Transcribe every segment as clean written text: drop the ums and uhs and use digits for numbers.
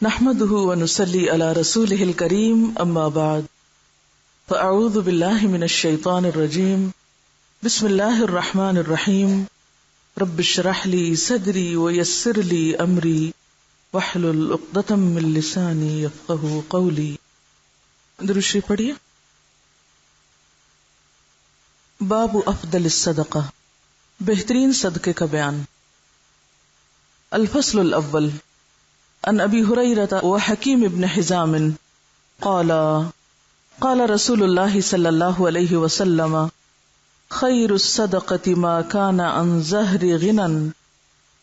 نحمده ونصلي على رسوله الكريم اما بعد فاعوذ بالله من الشيطان الرجيم بسم الله الرحمن الرحيم رب اشرح لي صدري ويسر لي امري واحلل عقدة من لساني يفقهوا قولي. درود شریف پڑھیے. باب افضل الصدقہ، بہترین صدقے کا بیان. الفصل الاول عن ابی ہریرہ وحکیم ابن حزام قال قال رسول اللہ صلی اللہ علیہ وسلم خیر الصدقة ما كان عن ظہر غنى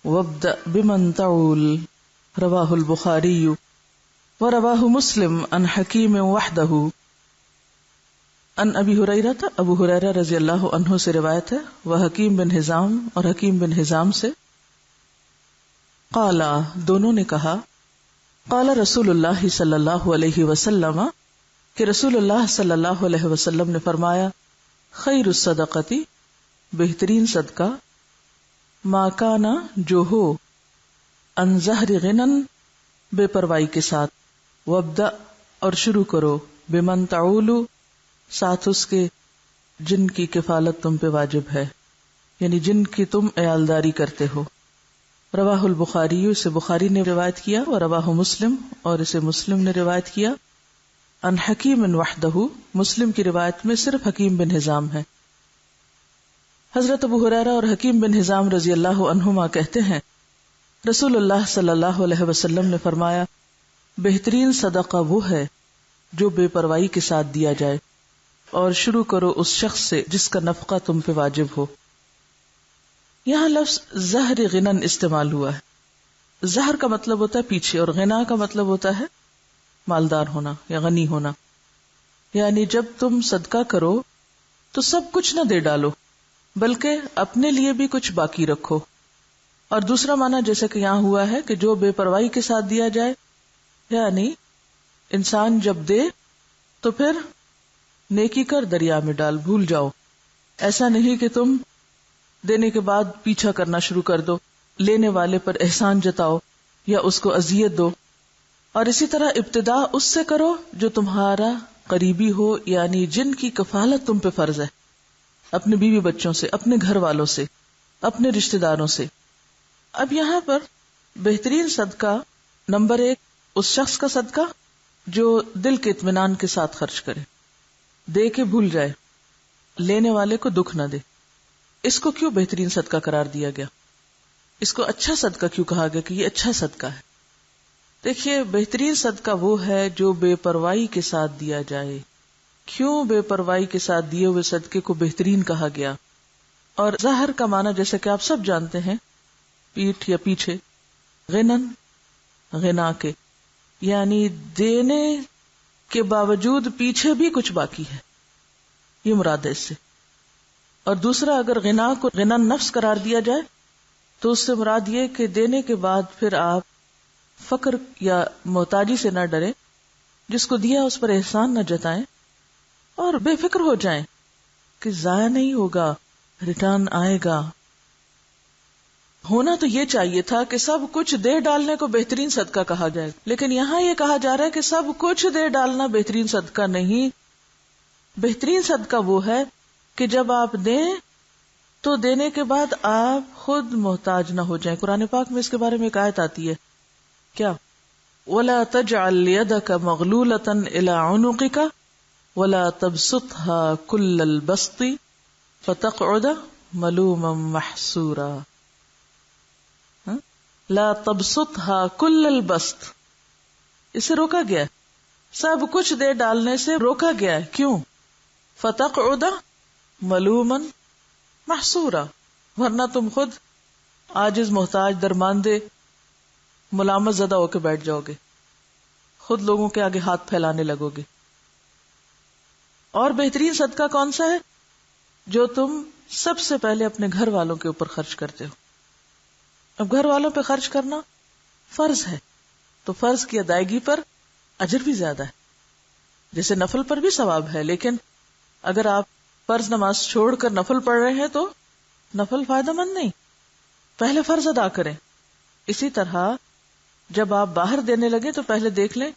وابدأ بمن تعول. رواہ البخاری ورواہ مسلم عن حکیم وحدہ. ان ابی ہریرہ، ابو ہریرہ رضی اللہ عنہ سے روایت ہے، وہ حکیم بن حزام اور حکیم بن حزام سے. قالا، دونوں نے کہا، قال رسول اللہ صلی اللہ علیہ وسلم، کہ رسول اللہ صلی اللہ علیہ وسلم نے فرمایا، خیر الصدقتی، بہترین صدقہ، ما کانا، جو ہو، عن ظہر غنن، بے پروائی کے ساتھ، وابدأ، اور شروع کرو، بمن تعولو، ساتھ اس کے جن کی کفالت تم پہ واجب ہے، یعنی جن کی تم عیالداری کرتے ہو. رواہ البخاری، اسے بخاری نے روایت کیا، اور رواہ مسلم، اور اسے مسلم نے روایت کیا. ان حکیم وحدہ، مسلم کی روایت میں صرف حکیم بن حزام ہے. حضرت ابو ہریرہ اور حکیم بن حزام رضی اللہ عنہما کہتے ہیں، رسول اللہ صلی اللہ علیہ وسلم نے فرمایا، بہترین صدقہ وہ ہے جو بے پروائی کے ساتھ دیا جائے، اور شروع کرو اس شخص سے جس کا نفقہ تم پہ واجب ہو. یہاں لفظ ظہر غنن استعمال ہوا ہے. ظہر کا مطلب ہوتا ہے پیچھے، اور غنا کا مطلب ہوتا ہے مالدار ہونا یا غنی ہونا. یعنی جب تم صدقہ کرو تو سب کچھ نہ دے ڈالو، بلکہ اپنے لیے بھی کچھ باقی رکھو. اور دوسرا معنی جیسے کہ یہاں ہوا ہے کہ جو بے پرواہی کے ساتھ دیا جائے، یعنی انسان جب دے تو پھر نیکی کر دریا میں ڈال، بھول جاؤ. ایسا نہیں کہ تم دینے کے بعد پیچھا کرنا شروع کر دو، لینے والے پر احسان جتاؤ یا اس کو اذیت دو. اور اسی طرح ابتدا اس سے کرو جو تمہارا قریبی ہو، یعنی جن کی کفالت تم پہ فرض ہے، اپنے بیوی بچوں سے، اپنے گھر والوں سے، اپنے رشتہ داروں سے. اب یہاں پر بہترین صدقہ، نمبر 1 اس شخص کا صدقہ جو دل کے اطمینان کے ساتھ خرچ کرے، دے کے بھول جائے، لینے والے کو دکھ نہ دے. اس کو کیوں بہترین صدقہ قرار دیا گیا؟ اس کو اچھا صدقہ کیوں کہا گیا کہ یہ اچھا صدقہ ہے؟ دیکھیے، بہترین صدقہ وہ ہے جو بے پروائی کے ساتھ دیا جائے. کیوں بے پروائی کے ساتھ دیے ہوئے صدقے کو بہترین کہا گیا؟ اور ظاہر کا معنی جیسے کہ آپ سب جانتے ہیں، پیٹھ یا پیچھے، غنن، غنا کے، یعنی دینے کے باوجود پیچھے بھی کچھ باقی ہے، یہ مراد ہے اس سے. اور دوسرا، اگر غنا کو غنن نفس قرار دیا جائے تو اس سے مراد یہ کہ دینے کے بعد پھر آپ فقر یا محتاجی سے نہ ڈریں، جس کو دیا اس پر احسان نہ جتائیں، اور بے فکر ہو جائیں کہ ضائع نہیں ہوگا، ریٹرن آئے گا. ہونا تو یہ چاہیے تھا کہ سب کچھ دے ڈالنے کو بہترین صدقہ کہا جائے، لیکن یہاں یہ کہا جا رہا ہے کہ سب کچھ دے ڈالنا بہترین صدقہ نہیں. بہترین صدقہ وہ ہے کہ جب آپ دیں تو دینے کے بعد آپ خود محتاج نہ ہو جائیں. قرآن پاک میں اس کے بارے میں ایک آیت آتی ہے، کیا؟ وَلَا تَجْعَلْ يَدَكَ مَغْلُولَةً إِلَىٰ عُنُقِكَ وَلَا تَبْسُطْهَا كُلَّ الْبَسْطِ فَتَقْعُدَ مَلُومًا مَحْسُورًا. لا تبسطها کل البسط، اسے روکا گیا ہے، سب کچھ دے ڈالنے سے روکا گیا ہے. کیوں؟ فتقعد ملوما محسورا، ورنہ تم خود عاجز، محتاج، درماندے، ملامت زدہ ہو کے بیٹھ جاؤ گے، خود لوگوں کے آگے ہاتھ پھیلانے لگو گے. اور بہترین صدقہ کون سا ہے؟ جو تم سب سے پہلے اپنے گھر والوں کے اوپر خرچ کرتے ہو. اب گھر والوں پہ خرچ کرنا فرض ہے، تو فرض کی ادائیگی پر اجر بھی زیادہ ہے، جیسے نفل پر بھی ثواب ہے. لیکن اگر آپ فرض نماز چھوڑ کر نفل پڑھ رہے ہیں تو نفل فائدہ مند نہیں، پہلے فرض ادا کریں. اسی طرح جب آپ باہر دینے لگے تو پہلے دیکھ لیں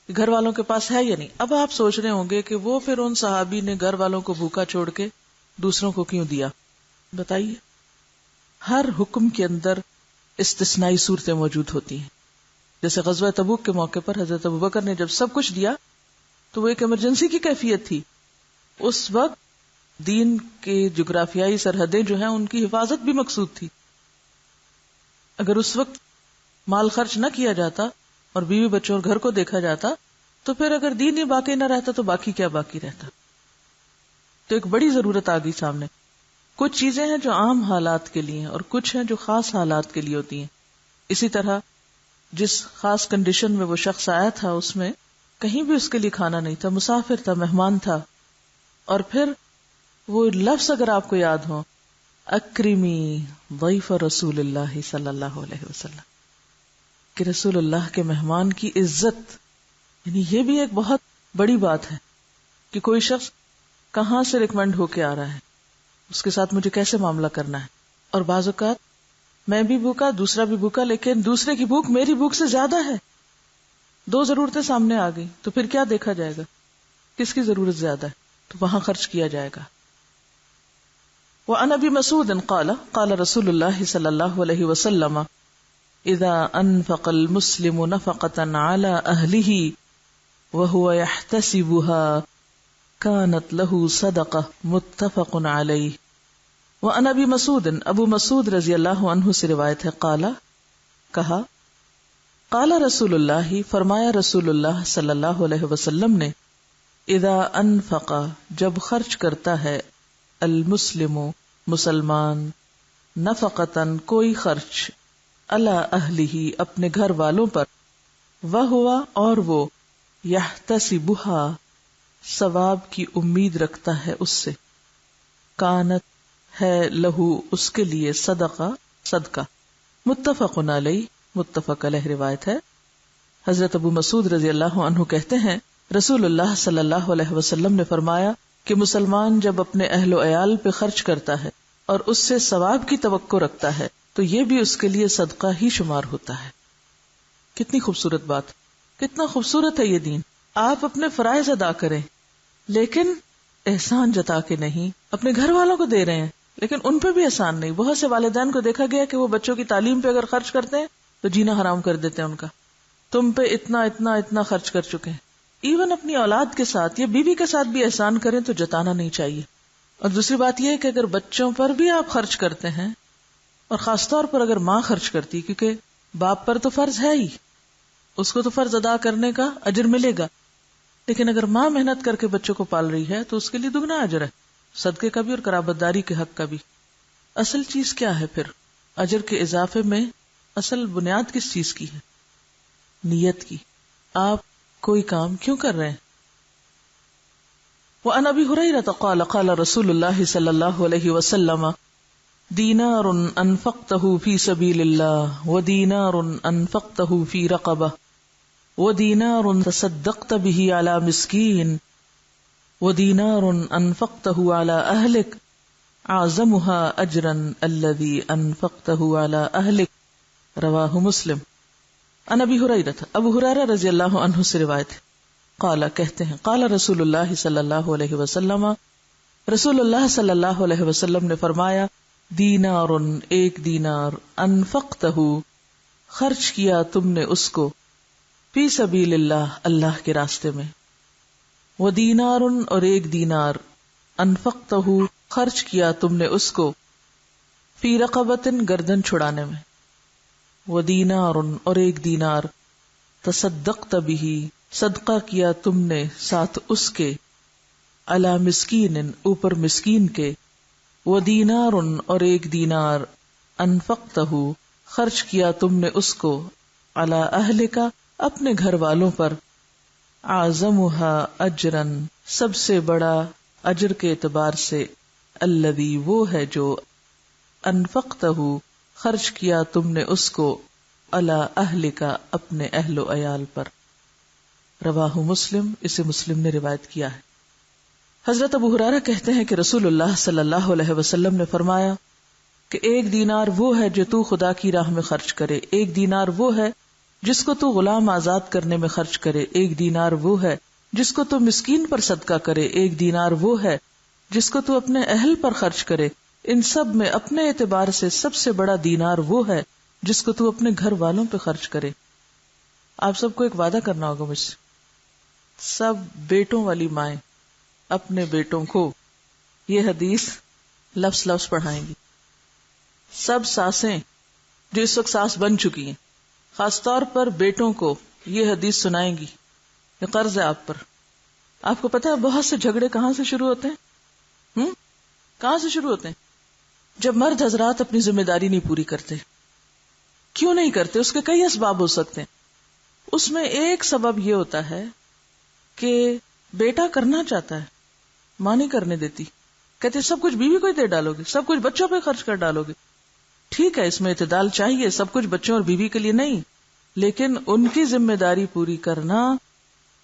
کہ گھر والوں کے پاس ہے یا نہیں. اب آپ سوچ رہے ہوں گے کہ وہ پھر ان صحابی نے گھر والوں کو بھوکا چھوڑ کے دوسروں کو کیوں دیا؟ بتائیے. ہر حکم کے اندر استثنائی صورتیں موجود ہوتی ہیں. جیسے غزوہ تبوک کے موقع پر حضرت ابوبکر نے جب سب کچھ دیا تو وہ ایک ایمرجنسی کی کیفیت تھی. اس وقت دین کے جغرافیائی سرحدیں جو ہیں ان کی حفاظت بھی مقصود تھی. اگر اس وقت مال خرچ نہ کیا جاتا اور بیوی بچوں اور گھر کو دیکھا جاتا تو پھر اگر دین ہی باقی نہ رہتا تو باقی کیا باقی رہتا. تو ایک بڑی ضرورت آ گئی سامنے. کچھ چیزیں ہیں جو عام حالات کے لیے ہیں اور کچھ ہیں جو خاص حالات کے لیے ہوتی ہیں. اسی طرح جس خاص کنڈیشن میں وہ شخص آیا تھا اس میں کہیں بھی اس کے لیے کھانا نہیں تھا، مسافر تھا، مہمان تھا. اور پھر وہ لفظ اگر آپ کو یاد ہو، اکرمی ضیف رسول اللہ صلی اللہ علیہ وسلم، کہ رسول اللہ کے مہمان کی عزت. یعنی یہ بھی ایک بہت بڑی بات ہے کہ کوئی شخص کہاں سے ریکمینڈ ہو کے آ رہا ہے، اس کے ساتھ مجھے کیسے معاملہ کرنا ہے. اور بعض اوقات میں بھی بھوکا، دوسرا بھی بھوکا، لیکن دوسرے کی بھوک میری بھوک سے زیادہ ہے. دو ضرورتیں سامنے آ گئی تو پھر کیا دیکھا جائے گا؟ کس کی ضرورت زیادہ ہے تو وہاں خرچ کیا جائے گا. وعن ابی مسعود قال قال رسول اللہ صلی اللہ علیہ وسلم اذا انفق المسلم نفقة على اهله وهو يحتسبها كانت له صدقة متفق علیہ. وعن ابی مسعود، ابو مسعود رضی اللہ عنہ سے روایت ہے، قال کہا، قال رسول اللہ، فرمایا رسول اللہ صلی اللہ علیہ وسلم نے، اذا انفق، جب خرچ کرتا ہے، المسلم، مسلمان، نفقتن، کوئی خرچ، علی اہلہ، اپنے گھر والوں پر، وہوا، اور وہ، یحتسبھا، ثواب کی امید رکھتا ہے اس سے، کانت، ہے، لہو، اس کے لیے، صدقہ، صدقہ. متفق علیہ، متفق علیہ روایت ہے. حضرت ابو مسعود رضی اللہ عنہ کہتے ہیں رسول اللہ صلی اللہ علیہ وسلم نے فرمایا کہ مسلمان جب اپنے اہل و عیال پہ خرچ کرتا ہے اور اس سے ثواب کی توقع رکھتا ہے تو یہ بھی اس کے لیے صدقہ ہی شمار ہوتا ہے. کتنی خوبصورت بات، کتنا خوبصورت ہے یہ دین. آپ اپنے فرائض ادا کریں لیکن احسان جتا کے نہیں. اپنے گھر والوں کو دے رہے ہیں لیکن ان پہ بھی احسان نہیں. بہت سے والدین کو دیکھا گیا کہ وہ بچوں کی تعلیم پہ اگر خرچ کرتے ہیں تو جینا حرام کر دیتے ہیں ان کا. تم پہ اتنا اتنا اتنا خرچ کر چکے ہیں. ایون اپنی اولاد کے ساتھ یا بیوی کے ساتھ بھی احسان کریں تو جتانا نہیں چاہیے. اور دوسری بات یہ ہے کہ اگر بچوں پر بھی آپ خرچ کرتے ہیں، اور خاص طور پر اگر ماں خرچ کرتی، کیونکہ باپ پر تو فرض ہے ہی، اس کو تو فرض ادا کرنے کا اجر ملے گا، لیکن اگر ماں محنت کر کے بچوں کو پال رہی ہے تو اس کے لیے دگنا اجر ہے، صدقے کا بھی اور قرابت داری کے حق کا بھی. اصل چیز کیا ہے پھر اجر کے اضافے میں؟ اصل بنیاد کس چیز کی ہے؟ نیت کی. آپ کوئی کام کیوں کر رہے ہیں؟ وعن ابی ہریرہ قال قال رسول اللہ صلی اللہ علیہ وسلم دینار انفقتہ فی سبیل اللہ ودینار انفقتہ فی رقبہ ودینار تصدقت به علی مسکین ودینار انفقتہ علی اہلک اعظمها اجرا الذی انفقتہ علی اہلک، رواہ مسلم. عن ابی ہریرہ، ابو ہریرہ رضی اللہ عنہ سے روایت ہے، قال، کہتے ہیں، قال رسول اللہ صلی اللہ علیہ وسلم، رسول اللہ صلی اللہ علیہ وسلم نے فرمایا، دینار، ایک دینار، انفقتہ، خرچ کیا تم نے اس کو، فی سبیل اللہ، اللہ کے راستے میں، ودینار، اور ایک دینار، انفقتہ، خرچ کیا تم نے اس کو، فی رقبۃ، گردن چھڑانے میں، ودینار، اور ایک دینار، تصدقت بہ، صدقہ کیا تم نے ساتھ اس کے، علی مسکین، اوپر مسکین کے، ودینار، اور ایک دینار، انفقتہ، خرچ کیا تم نے اس کو، علی اہلک، اپنے گھر والوں پر، اعظمها اجرا، سب سے بڑا اجر کے اعتبار سے، الذی، وہ ہے جو، انفقتہ، خرچ کیا تم نے اس کو، علی اہلک، اپنے اہل و عیال پر، رواہ مسلم، اسے مسلم نے روایت کیا ہے. حضرت ابو ہریرہ کہتے ہیں کہ رسول اللہ صلی اللہ علیہ وسلم نے فرمایا کہ ایک دینار وہ ہے جو تو خدا کی راہ میں خرچ کرے، ایک دینار وہ ہے جس کو تو غلام آزاد کرنے میں خرچ کرے 1 دینار وہ ہے، جس کو تو مسکین پر صدقہ کرے 1 دینار وہ ہے، جس کو تو اپنے اہل پر خرچ کرے، ان سب میں اپنے اعتبار سے سب سے بڑا دینار وہ ہے جس کو تو اپنے گھر والوں پہ خرچ کرے۔ آپ سب کو ایک وعدہ کرنا ہوگا مجھ سے، سب بیٹوں والی مائیں اپنے بیٹوں کو یہ حدیث لفظ لفظ پڑھائیں گی، سب ساسیں جو اس وقت ساس بن چکی ہیں خاص طور پر بیٹوں کو یہ حدیث سنائیں گی، یہ قرض ہے آپ پر۔ آپ کو پتا ہے بہت سے جھگڑے کہاں سے شروع ہوتے ہیں؟ کہاں سے شروع ہوتے ہیں؟ جب مرد حضرات اپنی ذمہ داری نہیں پوری کرتے۔ کیوں نہیں کرتے؟ اس کے کئی اسباب ہو سکتے ہیں۔ اس میں ایک سبب یہ ہوتا ہے کہ بیٹا کرنا چاہتا ہے، ماں نہیں کرنے دیتی، کہتے سب کچھ بیوی کو ہی دے ڈالو گے، سب کچھ بچوں پہ خرچ کر ڈالو گے۔ ٹھیک ہے، اس میں اعتدال چاہیے، سب کچھ بچوں اور بیوی کے لیے نہیں، لیکن ان کی ذمہ داری پوری کرنا۔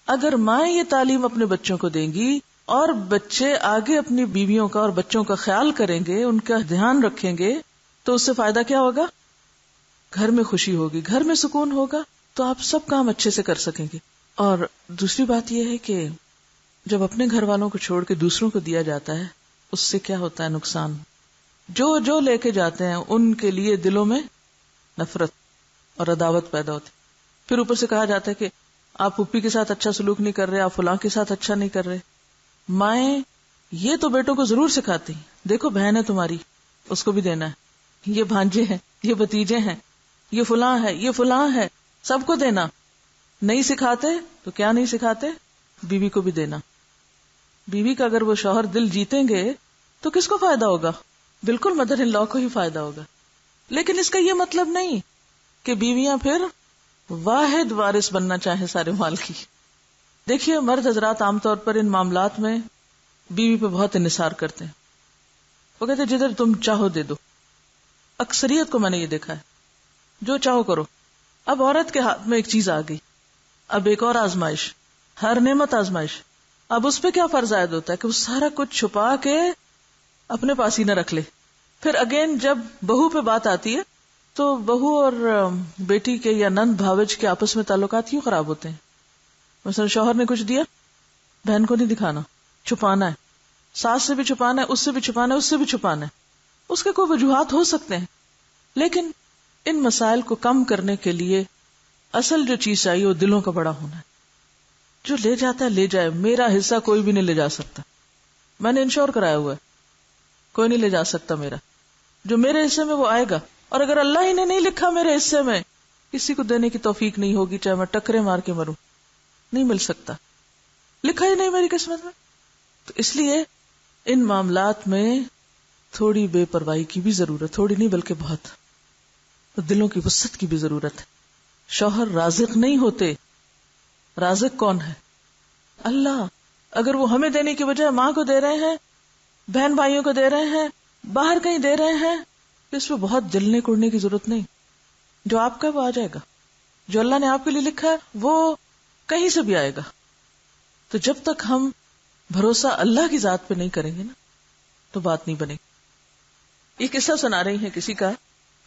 اگر مائیں یہ تعلیم اپنے بچوں کو دیں گی اور بچے آگے اپنی بیویوں کا اور بچوں کا خیال کریں گے، ان کا دھیان رکھیں گے، تو اس سے فائدہ کیا ہوگا؟ گھر میں خوشی ہوگی، گھر میں سکون ہوگا، تو آپ سب کام اچھے سے کر سکیں گے۔ اور دوسری بات یہ ہے کہ جب اپنے گھر والوں کو چھوڑ کے دوسروں کو دیا جاتا ہے، اس سے کیا ہوتا ہے نقصان؟ جو لے کے جاتے ہیں ان کے لیے دلوں میں نفرت اور عداوت پیدا ہوتی۔ پھر اوپر سے کہا جاتا ہے کہ آپ پھوپھی کے ساتھ اچھا سلوک نہیں کر رہے، آپ فلاں کے ساتھ اچھا نہیں کر رہے۔ مائیں یہ تو بیٹوں کو ضرور سکھاتی، دیکھو بہن ہے تمہاری، اس کو بھی دینا ہے، یہ بھانجے ہیں، یہ بھتیجے ہیں، یہ فلاں ہے، یہ فلاں ہے، سب کو دینا۔ نہیں سکھاتے تو کیا نہیں سکھاتے؟ بیوی کو بھی دینا۔ بیوی کا اگر وہ شوہر دل جیتیں گے تو کس کو فائدہ ہوگا؟ بالکل مدر ان لا کو ہی فائدہ ہوگا۔ لیکن اس کا یہ مطلب نہیں کہ بیویاں پھر واحد وارث بننا چاہیں سارے مال کی۔ دیکھیے مرد حضرات عام طور پر ان معاملات میں بیوی پہ بہت انحصار کرتے ہیں، وہ کہتے ہیں جدھر تم چاہو دے دو۔ اکثریت کو میں نے یہ دیکھا ہے، جو چاہو کرو۔ اب عورت کے ہاتھ میں ایک چیز آ گئی، اب ایک اور آزمائش، ہر نعمت آزمائش۔ اب اس پہ کیا فرض عائد ہوتا ہے کہ وہ سارا کچھ چھپا کے اپنے پاس ہی نہ رکھ لے۔ پھر اگین جب بہو پہ بات آتی ہے تو بہو اور بیٹی کے یا نند بھاوج کے آپس میں تعلقات کیوں خراب ہوتے ہیں؟ مثلا شوہر نے کچھ دیا، بہن کو نہیں دکھانا، چھپانا ہے، ساس سے بھی چھپانا ہے، اس سے بھی چھپانا ہے، اس سے بھی چھپانا ہے۔ اس کے کوئی وجوہات ہو سکتے ہیں، لیکن ان مسائل کو کم کرنے کے لیے اصل جو چیز چاہیے وہ دلوں کا بڑا ہونا ہے۔ جو لے جاتا ہے لے جائے، میرا حصہ کوئی بھی نہیں لے جا سکتا، میں نے انشور کرایا ہوا ہے، کوئی نہیں لے جا سکتا میرا، جو میرے حصے میں وہ آئے گا۔ اور اگر اللہ ہی نے نہیں لکھا میرے حصے میں، کسی کو دینے کی توفیق نہیں ہوگی، چاہے میں ٹکرے مار کے مروں، نہیں مل سکتا، لکھا ہی نہیں میری قسمت میں۔ تو اس لیے ان معاملات میں تھوڑی بے پرواہی کی بھی ضرورت، تھوڑی نہیں بلکہ بہت، دلوں کی وسعت کی بھی ضرورت ہے۔ شوہر رازق نہیں ہوتے، رازق کون ہے؟ اللہ۔ اگر وہ ہمیں دینے کی بجائے ماں کو دے رہے ہیں، بہن بھائیوں کو دے رہے ہیں، باہر کہیں دے رہے ہیں، تو اس پہ بہت دل نے کڑنے کی ضرورت نہیں۔ جو آپ کا وہ آ جائے گا، جو اللہ نے آپ کے لیے لکھا ہے وہ کہیں سے بھی آئے گا۔ تو جب تک ہم بھروسہ اللہ کی ذات پہ نہیں کریں گے نا تو بات نہیں بنے گی۔ یہ قصہ سنا رہی ہیں کسی کا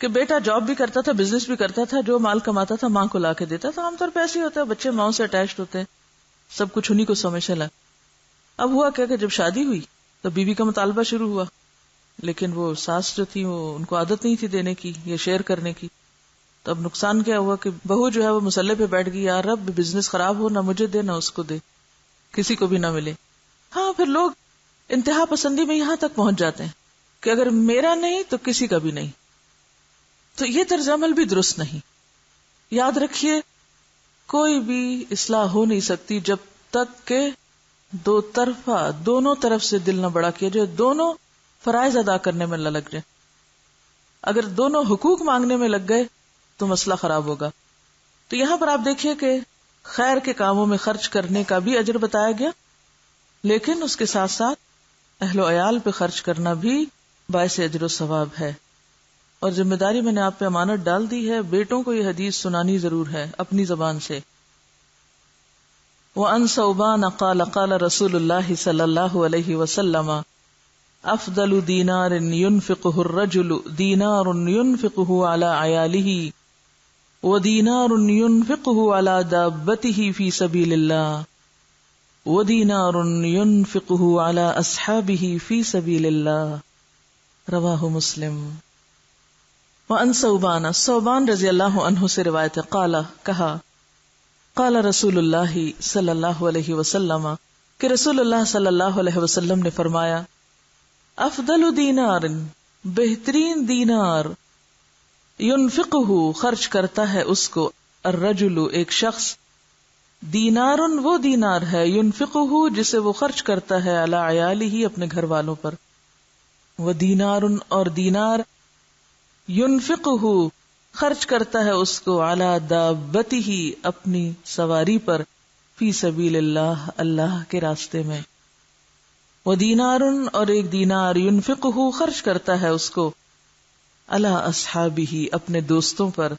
کہ بیٹا جاب بھی کرتا تھا، بزنس بھی کرتا تھا، جو مال کماتا تھا ماں کو لا کے دیتا تھا۔ عام طور پہ ایسے ہی ہوتا ہے، بچے ماں سے اٹیچڈ ہوتے ہیں، سب کچھ انہیں کو سمجھنے لگا۔ اب ہوا کیا کہ جب شادی ہوئی تو بیوی کا مطالبہ شروع ہوا، لیکن وہ ساس جو تھی وہ ان کو عادت نہیں تھی دینے کی یا شیئر کرنے کی۔ تو اب نقصان کیا ہوا کہ بہو جو ہے وہ مسلح پہ بیٹھ گئی، یار رب بزنس خراب ہو، نہ مجھے دے نہ اس کو دے، کسی کو بھی نہ ملے۔ ہاں پھر لوگ انتہا پسندی میں یہاں تک پہنچ جاتے ہیں کہ اگر میرا نہیں تو کسی کا بھی نہیں۔ تو یہ طرز عمل بھی درست نہیں۔ یاد رکھیے کوئی بھی اصلاح ہو نہیں سکتی جب تک کہ دو طرفہ، دونوں طرف سے دل نہ بڑا کیا جائے، دونوں فرائض ادا کرنے میں نہ لگ جائے۔ اگر دونوں حقوق مانگنے میں لگ گئے تو مسئلہ خراب ہوگا۔ تو یہاں پر آپ دیکھیے کہ خیر کے کاموں میں خرچ کرنے کا بھی اجر بتایا گیا، لیکن اس کے ساتھ ساتھ اہل و عیال پہ خرچ کرنا بھی باعث اجر و ثواب ہے۔ اور ذمہ داری میں نے آپ پہ امانت ڈال دی ہے، بیٹوں کو یہ حدیث سنانی ضرور ہے اپنی زبان سے۔ وَأَنْ ثَوْبَانَ قَالَ قَالَ رسول اللہ صلی اللہ علیہ وسلم افضل دینار ينفقه الرجل دینار ينفقه على عیاله وَدِينَارٌ يُنْفِقُهُ عَلَى دَابَّتِهِ فِي سَبِيلِ اللَّهِ وَدِينَارٌ يُنْفِقُهُ عَلَى أَصْحَابِهِ فِي سَبِيلِ اللَّهِ رواہ مسلم۔ وَعَنْ ثوبان رضی اللہ عنہ سے روایت ہے، قال کہا، قال رسول اللہ صلی اللہ علیہ وسلم کہ رسول اللہ صلی اللہ علیہ وسلم نے فرمایا، افضل دینار بہترین دینار، ينفقہ خرچ کرتا ہے اس کو، الرجل ایک شخص، دینار وہ دینار ہے، ينفقہ جسے وہ خرچ کرتا ہے، علی عیالہ اپنے گھر والوں پر، ودینار اور دینار، ينفقہ خرچ کرتا ہے اس کو، علی دابتہ اپنی سواری پر، فی سبیل اللہ اللہ کے راستے میں، ودینار اور ایک دینار، ينفقہ خرچ کرتا ہے اس کو، علی اصحابہ اپنے دوستوں پر،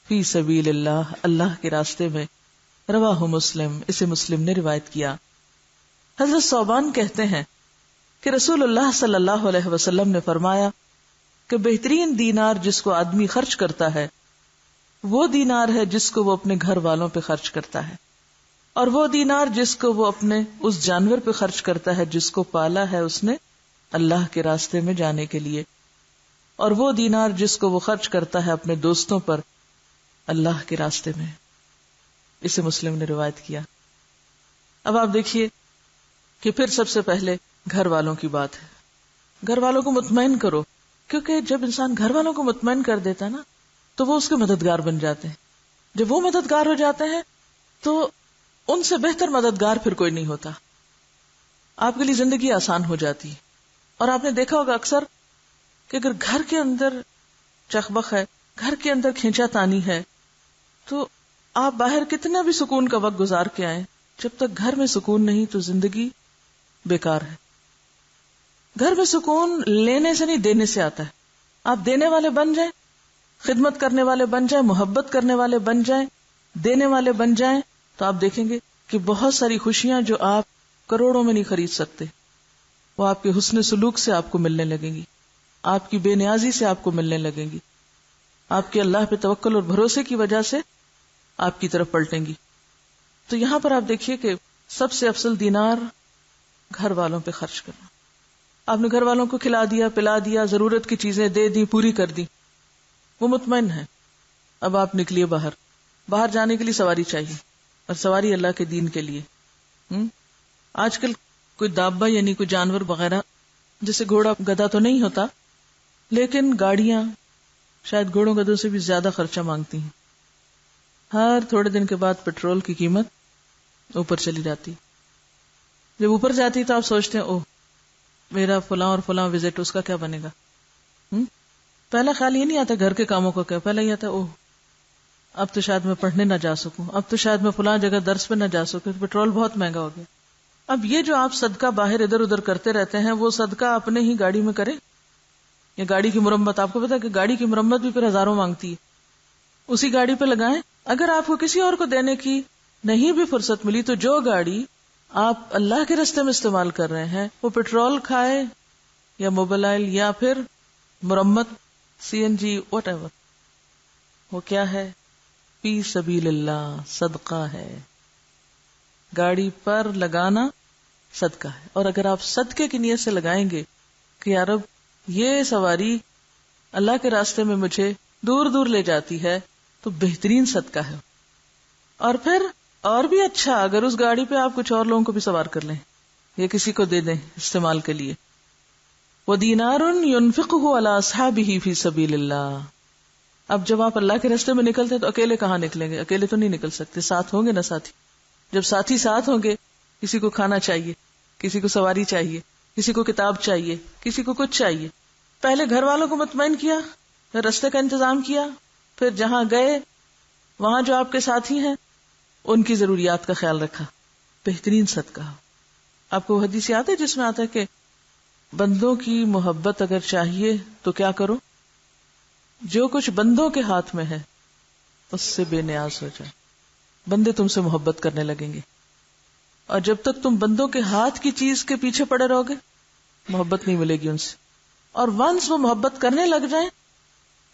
فی سبیل اللہ اللہ کے راستے میں، رواہ مسلم اسے مسلم نے روایت کیا۔ حضرت ثوبان کہتے ہیں کہ رسول اللہ صلی اللہ علیہ وسلم نے فرمایا کہ بہترین دینار جس کو آدمی خرچ کرتا ہے وہ دینار ہے جس کو وہ اپنے گھر والوں پہ خرچ کرتا ہے، اور وہ دینار جس کو وہ اپنے اس جانور پہ خرچ کرتا ہے جس کو پالا ہے اس نے اللہ کے راستے میں جانے کے لیے، اور وہ دینار جس کو وہ خرچ کرتا ہے اپنے دوستوں پر اللہ کے راستے میں۔ اسے مسلم نے روایت کیا۔ اب آپ دیکھیے کہ پھر سب سے پہلے گھر والوں کی بات ہے، گھر والوں کو مطمئن کرو، کیونکہ جب انسان گھر والوں کو مطمئن کر دیتا نا تو وہ اس کے مددگار بن جاتے ہیں۔ جب وہ مددگار ہو جاتے ہیں تو ان سے بہتر مددگار پھر کوئی نہیں ہوتا، آپ کے لیے زندگی آسان ہو جاتی ہے۔ اور آپ نے دیکھا ہوگا اکثر کہ اگر گھر کے اندر چخبخ ہے، گھر کے اندر کھینچا تانی ہے، تو آپ باہر کتنا بھی سکون کا وقت گزار کے آئیں، جب تک گھر میں سکون نہیں تو زندگی بیکار ہے۔ گھر میں سکون لینے سے نہیں دینے سے آتا ہے۔ آپ دینے والے بن جائیں، خدمت کرنے والے بن جائیں، محبت کرنے والے بن جائیں، دینے والے بن جائیں، تو آپ دیکھیں گے کہ بہت ساری خوشیاں جو آپ کروڑوں میں نہیں خرید سکتے وہ آپ کے حسن سلوک سے آپ کو ملنے لگیں گی، آپ کی بے نیازی سے آپ کو ملنے لگیں گی، آپ کے اللہ پہ توکل اور بھروسے کی وجہ سے آپ کی طرف پلٹیں گی۔ تو یہاں پر آپ دیکھیے کہ سب سے افضل دینار گھر والوں پہ خرچ کرنا۔ آپ نے گھر والوں کو کھلا دیا، پلا دیا، ضرورت کی چیزیں دے دی، پوری کر دی، وہ مطمئن ہے۔ اب آپ نکلیے باہر جانے کے لیے سواری چاہیے، اور سواری اللہ کے دین کے لیے۔ آج کل کوئی دابہ یعنی کوئی جانور وغیرہ، جیسے گھوڑا گدھا تو نہیں ہوتا، لیکن گاڑیاں شاید گھوڑوں گدھوں سے بھی زیادہ خرچہ مانگتی ہیں۔ ہر تھوڑے دن کے بعد پیٹرول کی قیمت اوپر چلی جاتی، جب اوپر جاتی تو آپ سوچتے ہیں اوہ میرا فلاں اور فلاں وزٹ، اس کا کیا بنے گا۔ پہلا خیال یہ نہیں آتا گھر کے کاموں کا کیا، پہلا یہ آتا اوہ اب تو شاید میں پڑھنے نہ جا سکوں، اب تو شاید میں فلاں جگہ درس پہ نہ جا سکوں، پیٹرول بہت مہنگا ہو گیا۔ اب یہ جو آپ صدقہ باہر ادھر ادھر کرتے رہتے ہیں، وہ صدقہ اپنے ہی گاڑی میں کریں، یا گاڑی کی مرمت، آپ کو پتا ہے کہ گاڑی کی مرمت بھی پھر ہزاروں مانگتی ہے، اسی گاڑی پہ لگائیں۔ اگر آپ کو کسی اور کو دینے کی نہیں بھی فرصت ملی تو جو گاڑی آپ اللہ کے راستے میں استعمال کر رہے ہیں وہ پیٹرول کھائے یا موبائل یا پھر مرمت، CNG واٹ ایور، وہ کیا ہے؟ فی سبیل اللہ، صدقہ ہے۔ گاڑی پر لگانا صدقہ ہے، اور اگر آپ صدقے کی نیت سے لگائیں گے کہ یا رب یہ سواری اللہ کے راستے میں مجھے دور دور لے جاتی ہے، تو بہترین صدقہ ہے۔ اور پھر اور بھی اچھا اگر اس گاڑی پہ آپ کچھ اور لوگوں کو بھی سوار کر لیں یا کسی کو دے دیں استعمال کے لیے۔ وَدِينَارٌ يُنْفِقُهُ عَلَى أَصْحَابِهِ فِي سَبِيلِ اللَّهِ۔ اب جب آپ اللہ کے راستے میں نکلتے تو اکیلے کہاں نکلیں گے؟ اکیلے تو نہیں نکل سکتے، ساتھ ہوں گے نا ساتھی۔ جب ساتھی ساتھ ہوں گے، کسی کو کھانا چاہیے، کسی کو سواری چاہیے، کسی کو کتاب چاہیے، کسی کو کچھ چاہیے۔ پہلے گھر والوں کو مطمئن کیا، پھر راستے کا انتظام کیا، پھر جہاں گئے وہاں جو آپ کے ساتھی ہیں ان کی ضروریات کا خیال رکھا، بہترین صدقہ۔ آپ کو حدیث یاد ہے جس میں آتا ہے کہ بندوں کی محبت اگر چاہیے تو کیا کرو؟ جو کچھ بندوں کے ہاتھ میں ہے اس سے بے نیاز ہو جائے، بندے تم سے محبت کرنے لگیں گے۔ اور جب تک تم بندوں کے ہاتھ کی چیز کے پیچھے پڑے رہو گے محبت نہیں ملے گی ان سے، اور ونس وہ محبت کرنے لگ جائیں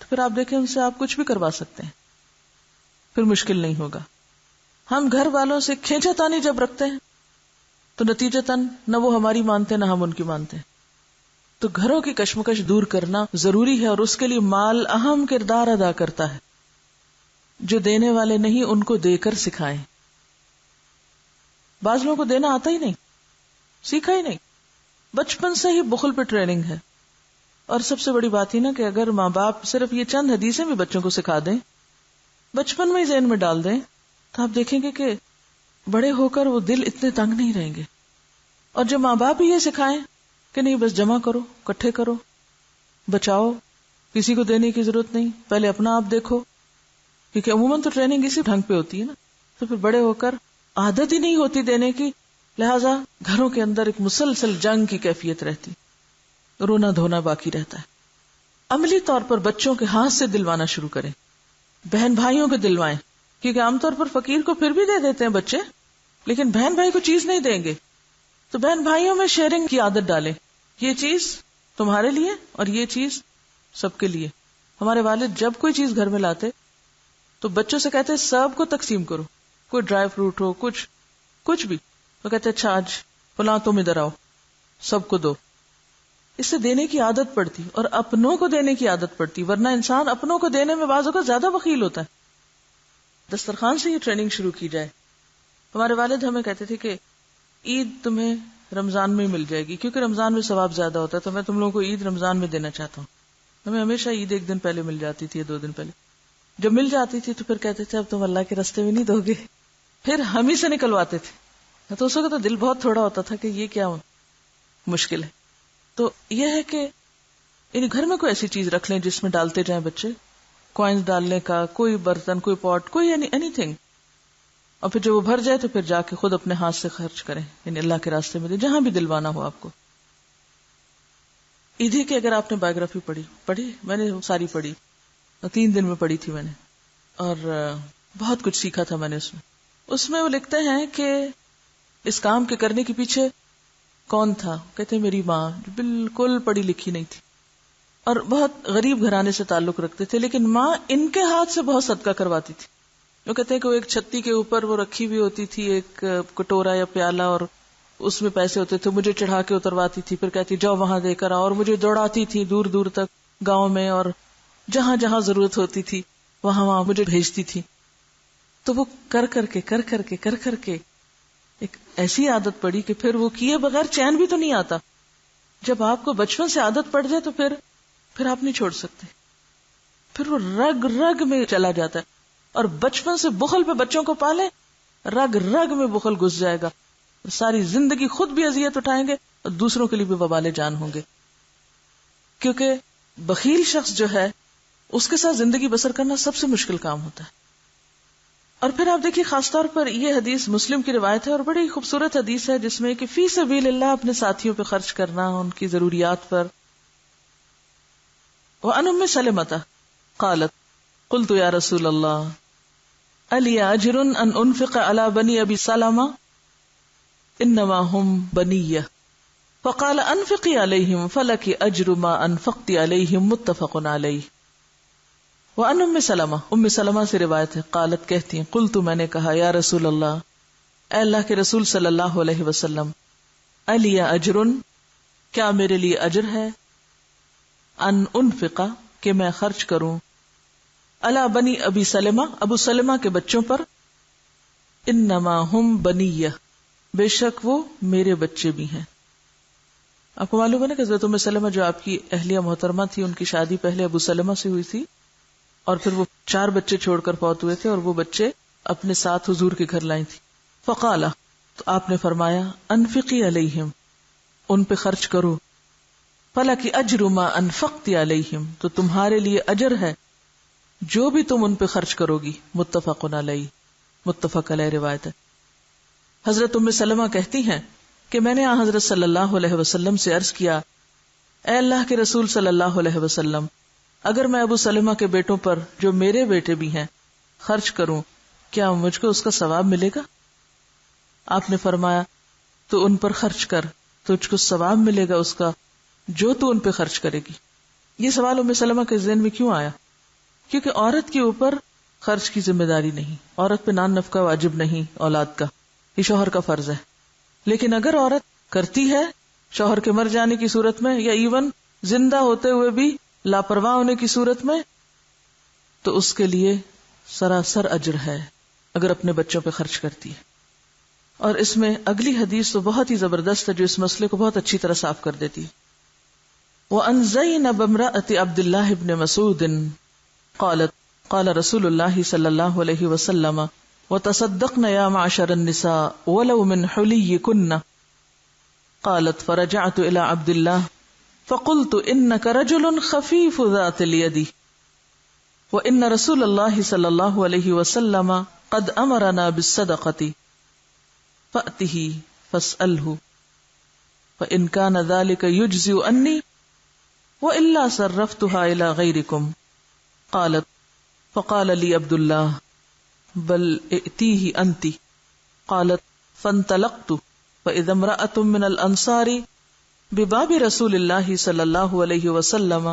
تو پھر آپ دیکھیں ان سے آپ کچھ بھی کروا سکتے ہیں۔ پھر مشکل نہیں ہوگا. ہم گھر والوں سے کھینچا تانی جب رکھتے ہیں تو نتیجتاً نہ وہ ہماری مانتے نہ ہم ان کی مانتے ہیں. تو گھروں کی کشمکش دور کرنا ضروری ہے، اور اس کے لیے مال اہم کردار ادا کرتا ہے. جو دینے والے نہیں ان کو دے کر سکھائیں. بعض لوگوں کو دینا آتا ہی نہیں، سیکھا ہی نہیں، بچپن سے ہی بخل پہ ٹریننگ ہے. اور سب سے بڑی بات ہی نا کہ اگر ماں باپ صرف یہ چند حدیثیں بھی بچوں کو سکھا دیں، بچپن میں ہی ذہن میں ڈال دیں، تو آپ دیکھیں گے کہ بڑے ہو کر وہ دل اتنے تنگ نہیں رہیں گے. اور جو ماں باپ ہی یہ سکھائیں کہ نہیں بس جمع کرو، اکٹھے کرو، بچاؤ، کسی کو دینے کی ضرورت نہیں، پہلے اپنا آپ دیکھو، کیونکہ عموماً تو ٹریننگ اسی ڈھنگ پہ ہوتی ہے نا. تو پھر بڑے ہو کر عادت ہی نہیں ہوتی دینے کی، لہذا گھروں کے اندر ایک مسلسل جنگ کی کیفیت رہتی، رونا دھونا باقی رہتا ہے. عملی طور پر بچوں کے ہاتھ سے دلوانا شروع کریں، بہن بھائیوں کو دلوائیں، کیونکہ عام طور پر فقیر کو پھر بھی دے دیتے ہیں بچے، لیکن بہن بھائی کو چیز نہیں دیں گے. تو بہن بھائیوں میں شیئرنگ کی عادت ڈالیں، یہ چیز تمہارے لیے اور یہ چیز سب کے لیے. ہمارے والد جب کوئی چیز گھر میں لاتے تو بچوں سے کہتے سب کو تقسیم کرو، کوئی ڈرائی فروٹ ہو، کچھ بھی، تو کہتے اچھا آج فلاں تم ادھر آؤ، سب کو دو. اس سے دینے کی عادت پڑتی اور اپنوں کو دینے کی عادت پڑتی، ورنہ انسان اپنوں کو دینے میں بعض اوقات زیادہ بخیل ہوتا ہے. دسترخوان سے یہ ٹریننگ شروع کی جائے. ہمارے والد ہمیں کہتے تھے کہ عید تمہیں رمضان میں مل جائے گی، کیونکہ رمضان میں ثواب زیادہ ہوتا ہے، تو میں تم لوگوں کو عید رمضان میں دینا چاہتا ہوں. ہمیں ہمیشہ عید ایک دن پہلے مل جاتی تھی، 2 دن پہلے. جب مل جاتی تھی تو پھر کہتے تھے اب تم اللہ کے راستے میں نہیں دو گے، پھر ہم ہی سے نکلواتے تھے. تو اس وقت تو دل بہت تھوڑا ہوتا تھا کہ یہ کیا مشکل ہے. تو یہ ہے کہ یعنی گھر میں کوئی ایسی چیز رکھ لیں جس میں ڈالتے جائیں بچے، کوائنز ڈالنے کا، کوئی برتن، کوئی پاٹ، کوئی اینی تھنگ، اور پھر جب وہ بھر جائے تو پھر جا کے خود اپنے ہاتھ سے خرچ کریں، یعنی اللہ کے راستے میں دیں، جہاں بھی دلوانا ہو آپ کو. ایدھی کی اگر آپ نے بایوگرافی پڑھی، میں نے ساری پڑھی، 3 دن میں پڑھی تھی میں نے، اور بہت کچھ سیکھا تھا میں نے اس میں وہ لکھتے ہیں کہ اس کام کے کرنے کے پیچھے کون تھا؟ کہتے ہیں میری ماں، جو بالکل پڑھی لکھی نہیں تھی اور بہت غریب گھرانے سے تعلق رکھتے تھے، لیکن ماں ان کے ہاتھ سے بہت صدقہ کرواتی تھی. وہ کہتے ہیں کہ وہ ایک چھتی کے اوپر وہ رکھی ہوئی ہوتی تھی ایک کٹورا یا پیالہ، اور اس میں پیسے ہوتے تھے، مجھے چڑھا کے اترواتی تھی، پھر کہتی جاؤ وہاں دے کر آؤ، اور مجھے دوڑاتی تھی دور دور تک گاؤں میں، اور جہاں جہاں ضرورت ہوتی تھی وہاں مجھے بھیجتی تھی. تو وہ کر کر کے ایک ایسی عادت پڑی کہ پھر وہ کیے بغیر چین بھی تو نہیں آتا. جب آپ کو بچپن سے عادت پڑ جائے تو پھر آپ نہیں چھوڑ سکتے، پھر وہ رگ رگ میں چلا جاتا ہے. اور بچپن سے بخل پہ بچوں کو پالے، رگ رگ میں بخل گھس جائے گا، ساری زندگی خود بھی اذیت اٹھائیں گے اور دوسروں کے لیے بھی وبال جان ہوں گے. کیونکہ بخیل شخص جو ہے اس کے ساتھ زندگی بسر کرنا سب سے مشکل کام ہوتا ہے. اور پھر آپ دیکھیے خاص طور پر یہ حدیث مسلم کی روایت ہے اور بڑی خوبصورت حدیث ہے، جس میں کہ فی سبیل اللہ اپنے ساتھیوں پہ خرچ کرنا، ان کی ضروریات پر. وعن ام سلمۃ قالت قلت یا رسول اللہ الی اجر ان انفق علی بنی ابی سلمہ انما هم بنیہ فقال انفقی علیہم فلک اجر ما انفقت علیہم متفق علیہ. وعن ام سلمہ سے روایت ہے، قالت کہتی ہیں قلت میں نے کہا یا رسول اللہ، اے اللہ کے رسول صلی اللہ علیہ وسلم، الی اجر کیا میرے لیے اجر ہے، ان انفقا کہ میں خرچ کروں، علی بنی ابی سلمہ ابو سلمہ کے بچوں پر، انما ہم بنیہ بے شک وہ میرے بچے بھی ہیں. آپ کو معلوم ہے نا کہ حضرت ام سلمہ جو آپ کی اہلیہ محترمہ تھی، ان کی شادی پہلے ابو سلمہ سے ہوئی تھی، اور پھر وہ 4 بچے چھوڑ کر فوت ہوئے تھے، اور وہ بچے اپنے ساتھ حضور کے گھر لائی تھی. فقالا تو آپ نے فرمایا انفقی علیہم ان پہ خرچ کرو، فلک اجر ما انفقت علیہم تو تمہارے لیے اجر ہے جو بھی تم ان پہ خرچ کرو گی. متفق علیہ، متفق علیہ روایت ہے. حضرت ام سلمہ کہتی ہیں کہ میں نے حضرت صلی اللہ علیہ وسلم سے عرض کیا، اے اللہ کے رسول صلی اللہ علیہ وسلم، اگر میں ابو سلمہ کے بیٹوں پر جو میرے بیٹے بھی ہیں خرچ کروں، کیا مجھ کو اس کا ثواب ملے گا؟ آپ نے فرمایا تو ان پر خرچ کر، تجھ کو ثواب ملے گا اس کا جو تو ان پہ خرچ کرے گی. یہ سوال ام سلمہ کے ذہن میں کیوں آیا؟ کیونکہ عورت کے اوپر خرچ کی ذمہ داری نہیں، عورت پہ نان نفقہ واجب نہیں اولاد کا، یہ شوہر کا فرض ہے. لیکن اگر عورت کرتی ہے شوہر کے مر جانے کی صورت میں یا ایون زندہ ہوتے ہوئے بھی لاپرواہ ہونے کی صورت میں، تو اس کے لیے سراسر اجر ہے اگر اپنے بچوں پہ خرچ کرتی ہے. اور اس میں اگلی حدیث تو بہت ہی زبردست ہے جو اس مسئلے کو بہت اچھی طرح صاف کر دیتی ہے. وَأَنْ زَيْنَبَ امْرَأَةِ عَبْدِ اللَّهِ بْنِ مَسْعُودٍ قالت قال رسول الله صلى الله عليه وسلم وتصدقن يا معشر النساء ولو من حليكن قالت فرجعت إلى عبد الله فقلت إنك رجل خفيف ذات اليد وإن رسول الله صلى الله عليه وسلم قد أمرنا بالصدقة فأته فاسأله فإن كان ذلك يجزئ عني وإلا صرفتها إلى غيركم قالت فقال لي عبد الله بل ائتيه أنت قالت فانطلقت فإذا امرأة من الأنصار بباب رسول الله صلى الله عليه وسلم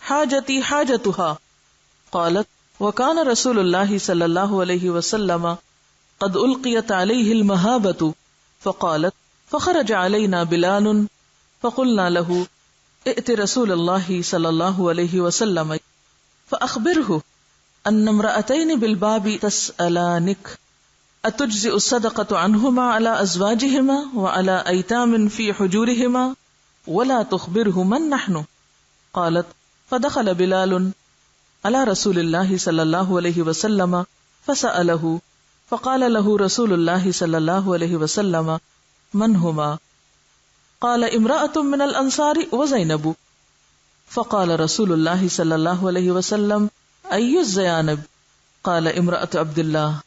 حاجتي حاجتها قالت وكان رسول الله صلى الله عليه وسلم قد ألقيت عليه المهابة فقالت فخرج علينا بلال فقلنا له ائت رسول الله صلى الله عليه وسلم فأخبره أن امرأتين بالباب تسألانك أتجزئ الصدقة عنهما على أزواجهما وعلى أيتام في حجورهما ولا تخبره من نحن قالت فدخل بلال على رسول الله صلى الله عليه وسلم فسأله فقال له رسول الله صلى الله عليه وسلم من هما قال امرأة من الأنصار وزينب فقال رسول الله صلى الله عليه وسلم أي الزيانب قال امرأة عبد الله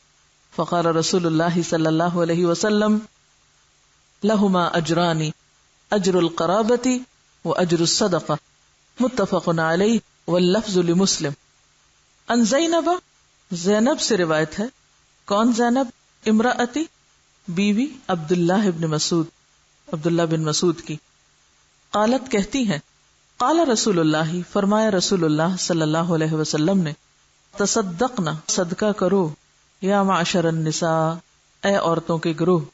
فقال رسول الله صلى الله عليه وسلم لهما أجران أجر القرابة وأجر الصدقة متفق عليه واللفظ لمسلم. ان زینب، زینب سے روایت ہے. کون زینب؟ امراتی، بیوی عبداللہ ابن مسعود، عبداللہ بن مسعود کی. قالت کہتی ہیں قال رسول اللہ، فرمایا رسول اللہ صلی اللہ علیہ وسلم نے تصدقنا، صدقہ کرو، یا معشر النساء، اے عورتوں کے گروہ،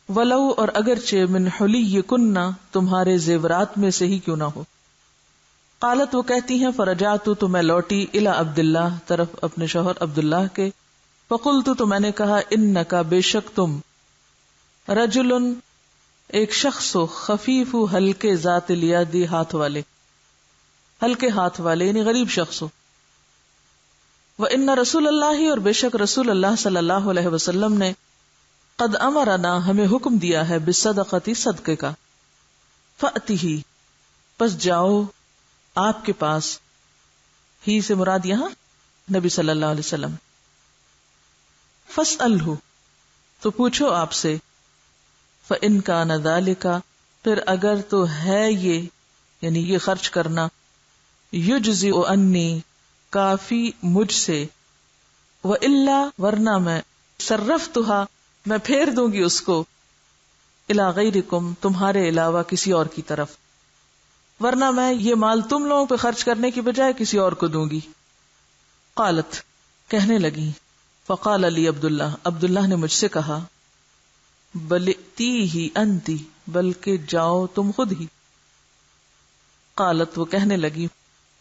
ولو، اور اگرچہ من حلیکن، تمہارے زیورات میں سے ہی کیوں نہ ہو. قالت، وہ کہتی ہیں فرجعت، تو میں لوٹی، الی عبداللہ، طرف اپنے شوہر عبداللہ کے. فقلت، تو میں نے کہا، انکا، بے شک تم، رجل، ایک شخص ہو، خفیف، ہلکے، ذات الیدی، ہاتھ والے، ہلکے ہاتھ والے یعنی غریب شخص ہو. وَإِنَّ رسول اللہ، اور بے شک رسول اللہ صلی اللہ علیہ وسلم نے قد امرنا، ہمیں حکم دیا ہے، بالصدقۃ، صدقے کا. فأتہ، پس جاؤ آپ کے پاس، ہی سے مراد یہاں نبی صلی اللہ علیہ وسلم. فاسألہ، تو پوچھو آپ سے. فإن کان ذلک، پھر اگر تو ہے یہ، یعنی یہ خرچ کرنا، یجزئ انی، کافی مجھ سے، وإلا، ورنہ میں، صرفتھا، میں پھیر دوں گی اس کو، الی غیرکم، تمہارے علاوہ کسی اور کی طرف، ورنہ میں یہ مال تم لوگوں پہ خرچ کرنے کی بجائے کسی اور کو دوں گی. قالت، کہنے لگی، فقال لی عبداللہ، عبداللہ نے مجھ سے کہا، بل ائتیہ انتی، بلکہ جاؤ تم خود ہی. قالت، وہ کہنے لگی،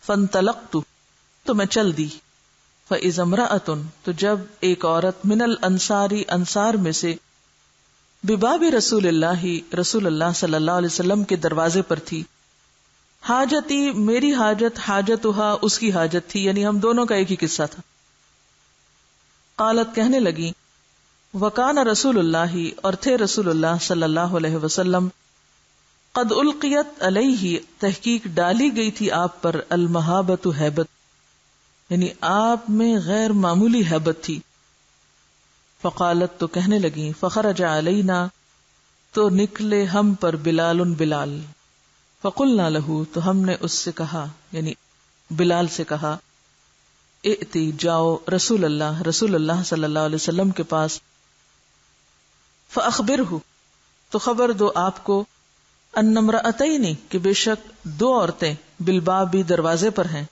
فانطلقت، تو میں چل دی. فإذا امرأة، تو جب ایک عورت، من الانصار، انصار میں سے، بباب رسول اللہ، رسول اللہ صلی اللہ علیہ وسلم کے دروازے پر تھی. حاجتی، میری حاجت، حاجتھا، اس کی حاجت تھی، یعنی ہم دونوں کا ایک ہی قصہ تھا. قالت، کہنے لگی، وکان رسول اللہ، اور تھے رسول اللہ صلی اللہ علیہ وسلم، قد القیت علیہ، تحقیق ڈالی گئی تھی آپ پر، المہابت، ہیبت، یعنی آپ میں غیر معمولی ہیبت تھی. فقالت، تو کہنے لگی، فخرج علینا، تو نکلے ہم پر، بلال، بلال. فقلنا لہو، تو ہم نے اس سے کہا، یعنی بلال سے کہا، ائتی، جاؤ، رسول اللہ، رسول اللہ صلی اللہ علیہ وسلم کے پاس. فاخبرہ، تو خبر دو آپ کو، ان امرأتین، کہ بے شک دو عورتیں، بالباب، دروازے پر ہیں.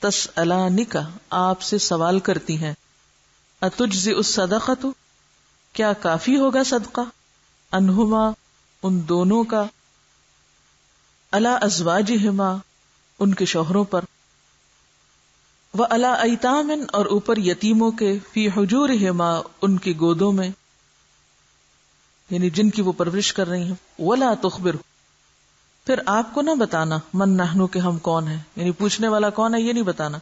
تسألانک آپ سے سوال کرتی ہیں، اتجزئ الصدقۃ کیا کافی ہوگا صدقہ، انہما ان دونوں کا، علی ازواجہما ان کے شوہروں پر، وعلی ایتام اور اوپر یتیموں کے، فی حجورہما ان کی گودوں میں، یعنی جن کی وہ پرورش کر رہی ہیں، ولا تخبر پھر آپ کو نہ بتانا، من نحنو کہ ہم کون ہیں، یعنی پوچھنے والا کون ہے یہ نہیں بتانا۔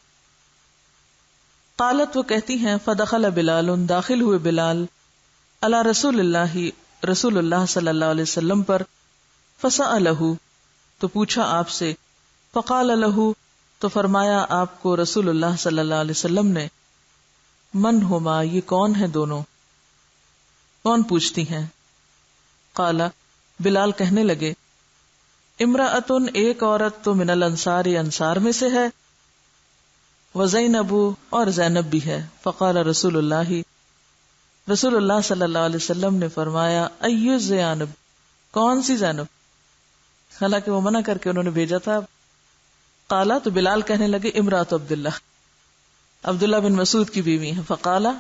قالت وہ کہتی ہیں، فدخل بلال داخل ہوئے بلال، علی رسول اللہ صلی اللہ علیہ وسلم پر، فسألہ تو پوچھا آپ سے، فقال لہ تو فرمایا آپ کو رسول اللہ صلی اللہ علیہ وسلم نے، من ہما یہ کون ہیں دونوں، کون پوچھتی ہیں؟ قال بلال کہنے لگے، امرأۃ ایک عورت تو من الانصار انصار میں سے ہے، وزینب اور زینب بھی ہے۔ فقال رسول اللہ صلی اللہ علیہ وسلم نے فرمایا، ایو زینب کون سی زینب، حالانکہ وہ منع کر کے انہوں نے بھیجا تھا۔ قالا تو بلال کہنے لگے، امرأۃ عبداللہ بن مسعود کی بیوی ہیں۔ فقالا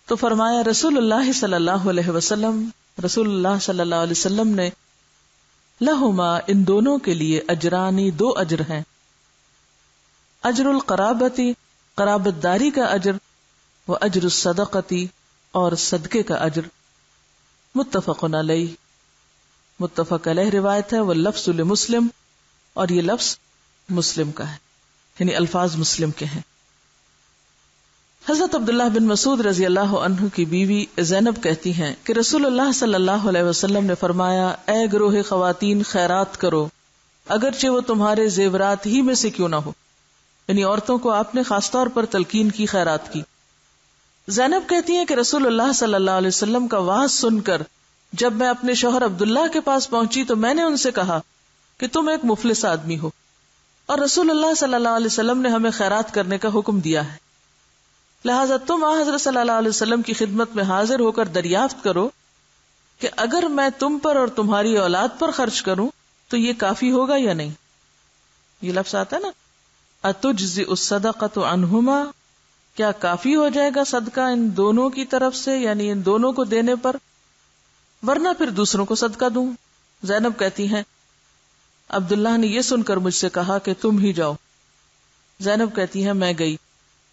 تو فرمایا رسول اللہ صلی اللہ علیہ وسلم نے، لہما ان دونوں کے لیے اجرانی دو اجر ہیں، اجر القرابتی قرابت داری کا اجر، و اجر الصدقتی اور صدقے کا اجر، متفق علیہ متفق علیہ روایت ہے، واللفظ لمسلم اور یہ لفظ مسلم کا ہے، یعنی الفاظ مسلم کے ہیں۔ حضرت عبداللہ بن مسعود رضی اللہ عنہ کی بیوی زینب کہتی ہیں کہ رسول اللہ صلی اللہ علیہ وسلم نے فرمایا، اے گروہ خواتین خیرات کرو اگرچہ وہ تمہارے زیورات ہی میں سے کیوں نہ ہو، یعنی عورتوں کو آپ نے خاص طور پر تلقین کی، خیرات کی۔ زینب کہتی ہیں کہ رسول اللہ صلی اللہ علیہ وسلم کا وعظ سن کر جب میں اپنے شوہر عبداللہ کے پاس پہنچی تو میں نے ان سے کہا کہ تم ایک مفلس آدمی ہو، اور رسول اللہ صلی اللہ علیہ وسلم نے ہمیں خیرات کرنے کا حکم دیا ہے، لہٰذا تم حضرت صلی اللہ علیہ وسلم کی خدمت میں حاضر ہو کر دریافت کرو کہ اگر میں تم پر اور تمہاری اولاد پر خرچ کروں تو یہ کافی ہوگا یا نہیں۔ یہ لفظ آتا ہے نا، اتجزئ الصدقۃ عنہما کیا کافی ہو جائے گا صدقہ ان دونوں کی طرف سے، یعنی ان دونوں کو دینے پر، ورنہ پھر دوسروں کو صدقہ دوں۔ زینب کہتی ہیں عبداللہ نے یہ سن کر مجھ سے کہا کہ تم ہی جاؤ۔ زینب کہتی ہیں میں گئی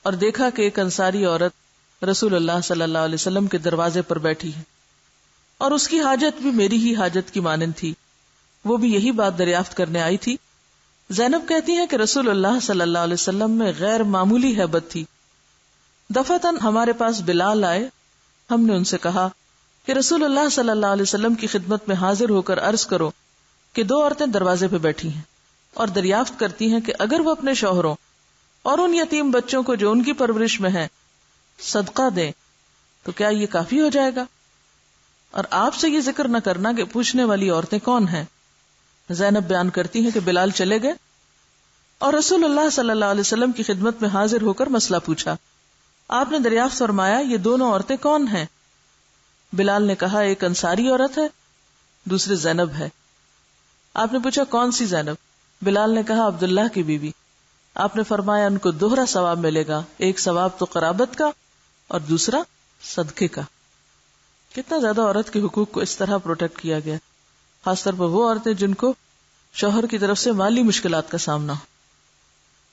اور دیکھا کہ ایک انصاری عورت رسول اللہ صلی اللہ علیہ وسلم کے دروازے پر بیٹھی ہے، اور اس کی حاجت بھی میری ہی حاجت کی مانند تھی، وہ بھی یہی بات دریافت کرنے آئی تھی۔ زینب کہتی ہیں کہ رسول اللہ صلی اللہ علیہ وسلم میں غیر معمولی ہیبت تھی۔ دفعتاً ہمارے پاس بلال آئے، ہم نے ان سے کہا کہ رسول اللہ صلی اللہ علیہ وسلم کی خدمت میں حاضر ہو کر عرض کرو کہ دو عورتیں دروازے پہ بیٹھی ہیں اور دریافت کرتی ہیں کہ اگر وہ اپنے شوہروں اور ان یتیم بچوں کو جو ان کی پرورش میں ہیں صدقہ دیں تو کیا یہ کافی ہو جائے گا، اور آپ سے یہ ذکر نہ کرنا کہ پوچھنے والی عورتیں کون ہیں۔ زینب بیان کرتی ہیں کہ بلال چلے گئے اور رسول اللہ صلی اللہ علیہ وسلم کی خدمت میں حاضر ہو کر مسئلہ پوچھا۔ آپ نے دریافت فرمایا یہ دونوں عورتیں کون ہیں؟ بلال نے کہا ایک انصاری عورت ہے، دوسری زینب ہے۔ آپ نے پوچھا کون سی زینب؟ بلال نے کہا عبداللہ کی بیوی۔ آپ نے فرمایا ان کو دوہرا ثواب ملے گا، ایک ثواب تو قرابت کا اور دوسرا صدقے کا۔ کتنا زیادہ عورت کے حقوق کو اس طرح پروٹیکٹ کیا گیا، خاص طور پر وہ عورتیں جن کو شوہر کی طرف سے مالی مشکلات کا سامنا ہو۔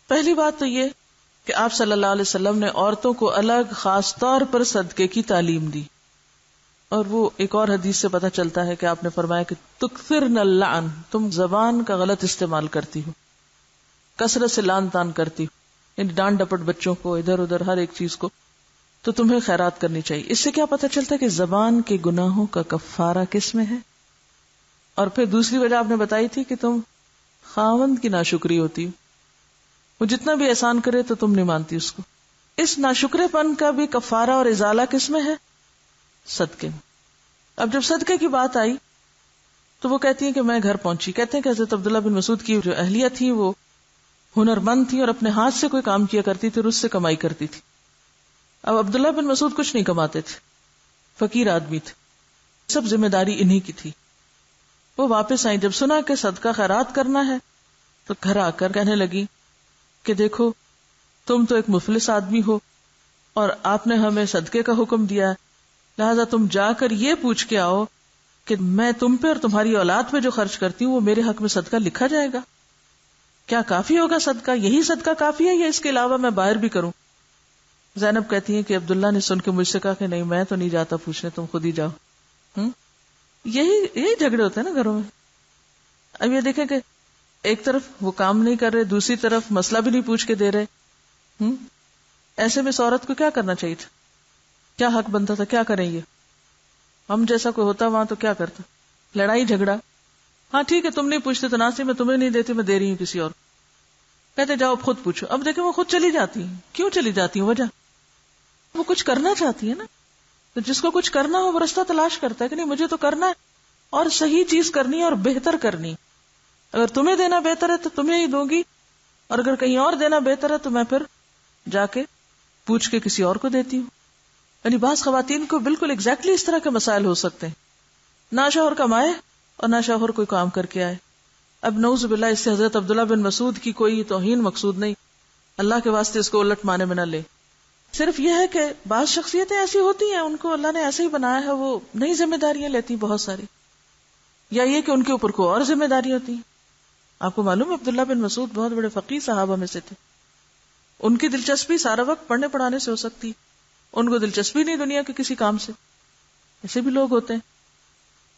پہلی بات تو یہ کہ آپ صلی اللہ علیہ وسلم نے عورتوں کو الگ خاص طور پر صدقے کی تعلیم دی، اور وہ ایک اور حدیث سے پتہ چلتا ہے کہ آپ نے فرمایا کہ تکثرن اللعن، تم زبان کا غلط استعمال کرتی ہو، کثرت سے لان تان کرتی ہو، یعنی ڈانٹ ڈپٹ بچوں کو، ادھر ادھر ہر ایک چیز کو، تو تمہیں خیرات کرنی چاہیے۔ اس سے کیا پتہ چلتا ہے کہ زبان کے گناہوں کا کفارہ کس میں ہے۔ اور پھر دوسری وجہ آپ نے بتائی تھی کہ تم خاوند کی ناشکری ہوتی، وہ جتنا بھی احسان کرے تو تم نہیں مانتی اس کو۔ اس ناشکرے پن کا بھی کفارہ اور ازالہ کس میں ہے؟ صدقے میں۔ اب جب صدقے کی بات آئی تو وہ کہتی ہیں کہ میں گھر پہنچی، کہتے ہیں کہ حضرت عبداللہ بن مسعود کی جو اہلیہ تھی وہ ہنر مند تھی اور اپنے ہاتھ سے کوئی کام کیا کرتی تھی اور اس سے کمائی کرتی تھی۔ اب عبداللہ بن مسعود کچھ نہیں کماتے تھے، فقیر آدمی تھے، سب ذمہ داری انہی کی تھی۔ وہ واپس آئیں، جب سنا کہ صدقہ خیرات کرنا ہے تو گھر آ کر کہنے لگی کہ دیکھو تم تو ایک مفلس آدمی ہو اور آپ نے ہمیں صدقے کا حکم دیا ہے، لہذا تم جا کر یہ پوچھ کے آؤ کہ میں تم پہ اور تمہاری اولاد پہ جو خرچ کرتی ہوں وہ میرے حق میں صدقہ لکھا جائے گا. کیا کافی ہوگا صدقہ؟ یہی صدقہ کافی ہے یا اس کے علاوہ میں باہر بھی کروں؟ زینب کہتی ہیں کہ عبداللہ نے سن کے مجھ سے کہا کہ نہیں، میں تو نہیں جاتا پوچھنے، تم خود ہی جاؤ. یہی جھگڑے ہوتے ہیں نا گھروں میں. اب یہ دیکھیں کہ ایک طرف وہ کام نہیں کر رہے، دوسری طرف مسئلہ بھی نہیں پوچھ کے دے رہے. ایسے میں اس عورت کو کیا کرنا چاہیے تھا؟ کیا حق بنتا تھا؟ کیا کریں یہ؟ ہم جیسا کوئی ہوتا وہاں تو کیا کرتا؟ لڑائی جھگڑا. ہاں ٹھیک ہے، تم نہیں پوچھتے تو ناصر میں تمہیں نہیں دیتی، میں دے رہی ہوں کسی اور. کہتے جاؤ خود پوچھو. اب دیکھیں وہ خود چلی جاتی ہیں. کیوں چلی جاتی ہیں؟ وجہ وہ کچھ کرنا چاہتی ہے نا. تو جس کو کچھ کرنا ہو وہ رستہ تلاش کرتا ہے کہ نہیں مجھے تو کرنا ہے اور صحیح چیز کرنی ہے اور بہتر کرنی. اگر تمہیں دینا بہتر ہے تو تمہیں ہی دوں گی، اور اگر کہیں اور دینا بہتر ہے تو میں پھر جا کے پوچھ کے کسی اور کو دیتی ہوں. یعنی بعض خواتین کو بالکل ایگزیکٹلی اس طرح کے مسائل ہو سکتے ہیں، نہ شوہر کمائے اور نہ شوہر کوئی کام کر کے آئے. اب نعوذ باللہ اس سے حضرت عبداللہ بن مسعود کی کوئی توہین مقصود نہیں، اللہ کے واسطے اس کو الٹ مانے میں نہ لے. صرف یہ ہے کہ بعض شخصیتیں ایسی ہوتی ہیں، ان کو اللہ نے ایسے ہی بنایا ہے، وہ نئی ذمہ داریاں لیتی بہت ساری، یا یہ کہ ان کے اوپر کوئی اور ذمہ داری ہوتی ہیں. آپ کو معلوم ہے عبداللہ بن مسعود بہت بڑے فقیہ صحابہ میں سے تھے. ان کی دلچسپی سارا وقت پڑھنے پڑھانے سے ہو سکتی، ان کو دلچسپی نہیں دنیا کے کسی کام سے. ایسے بھی لوگ ہوتے ہیں.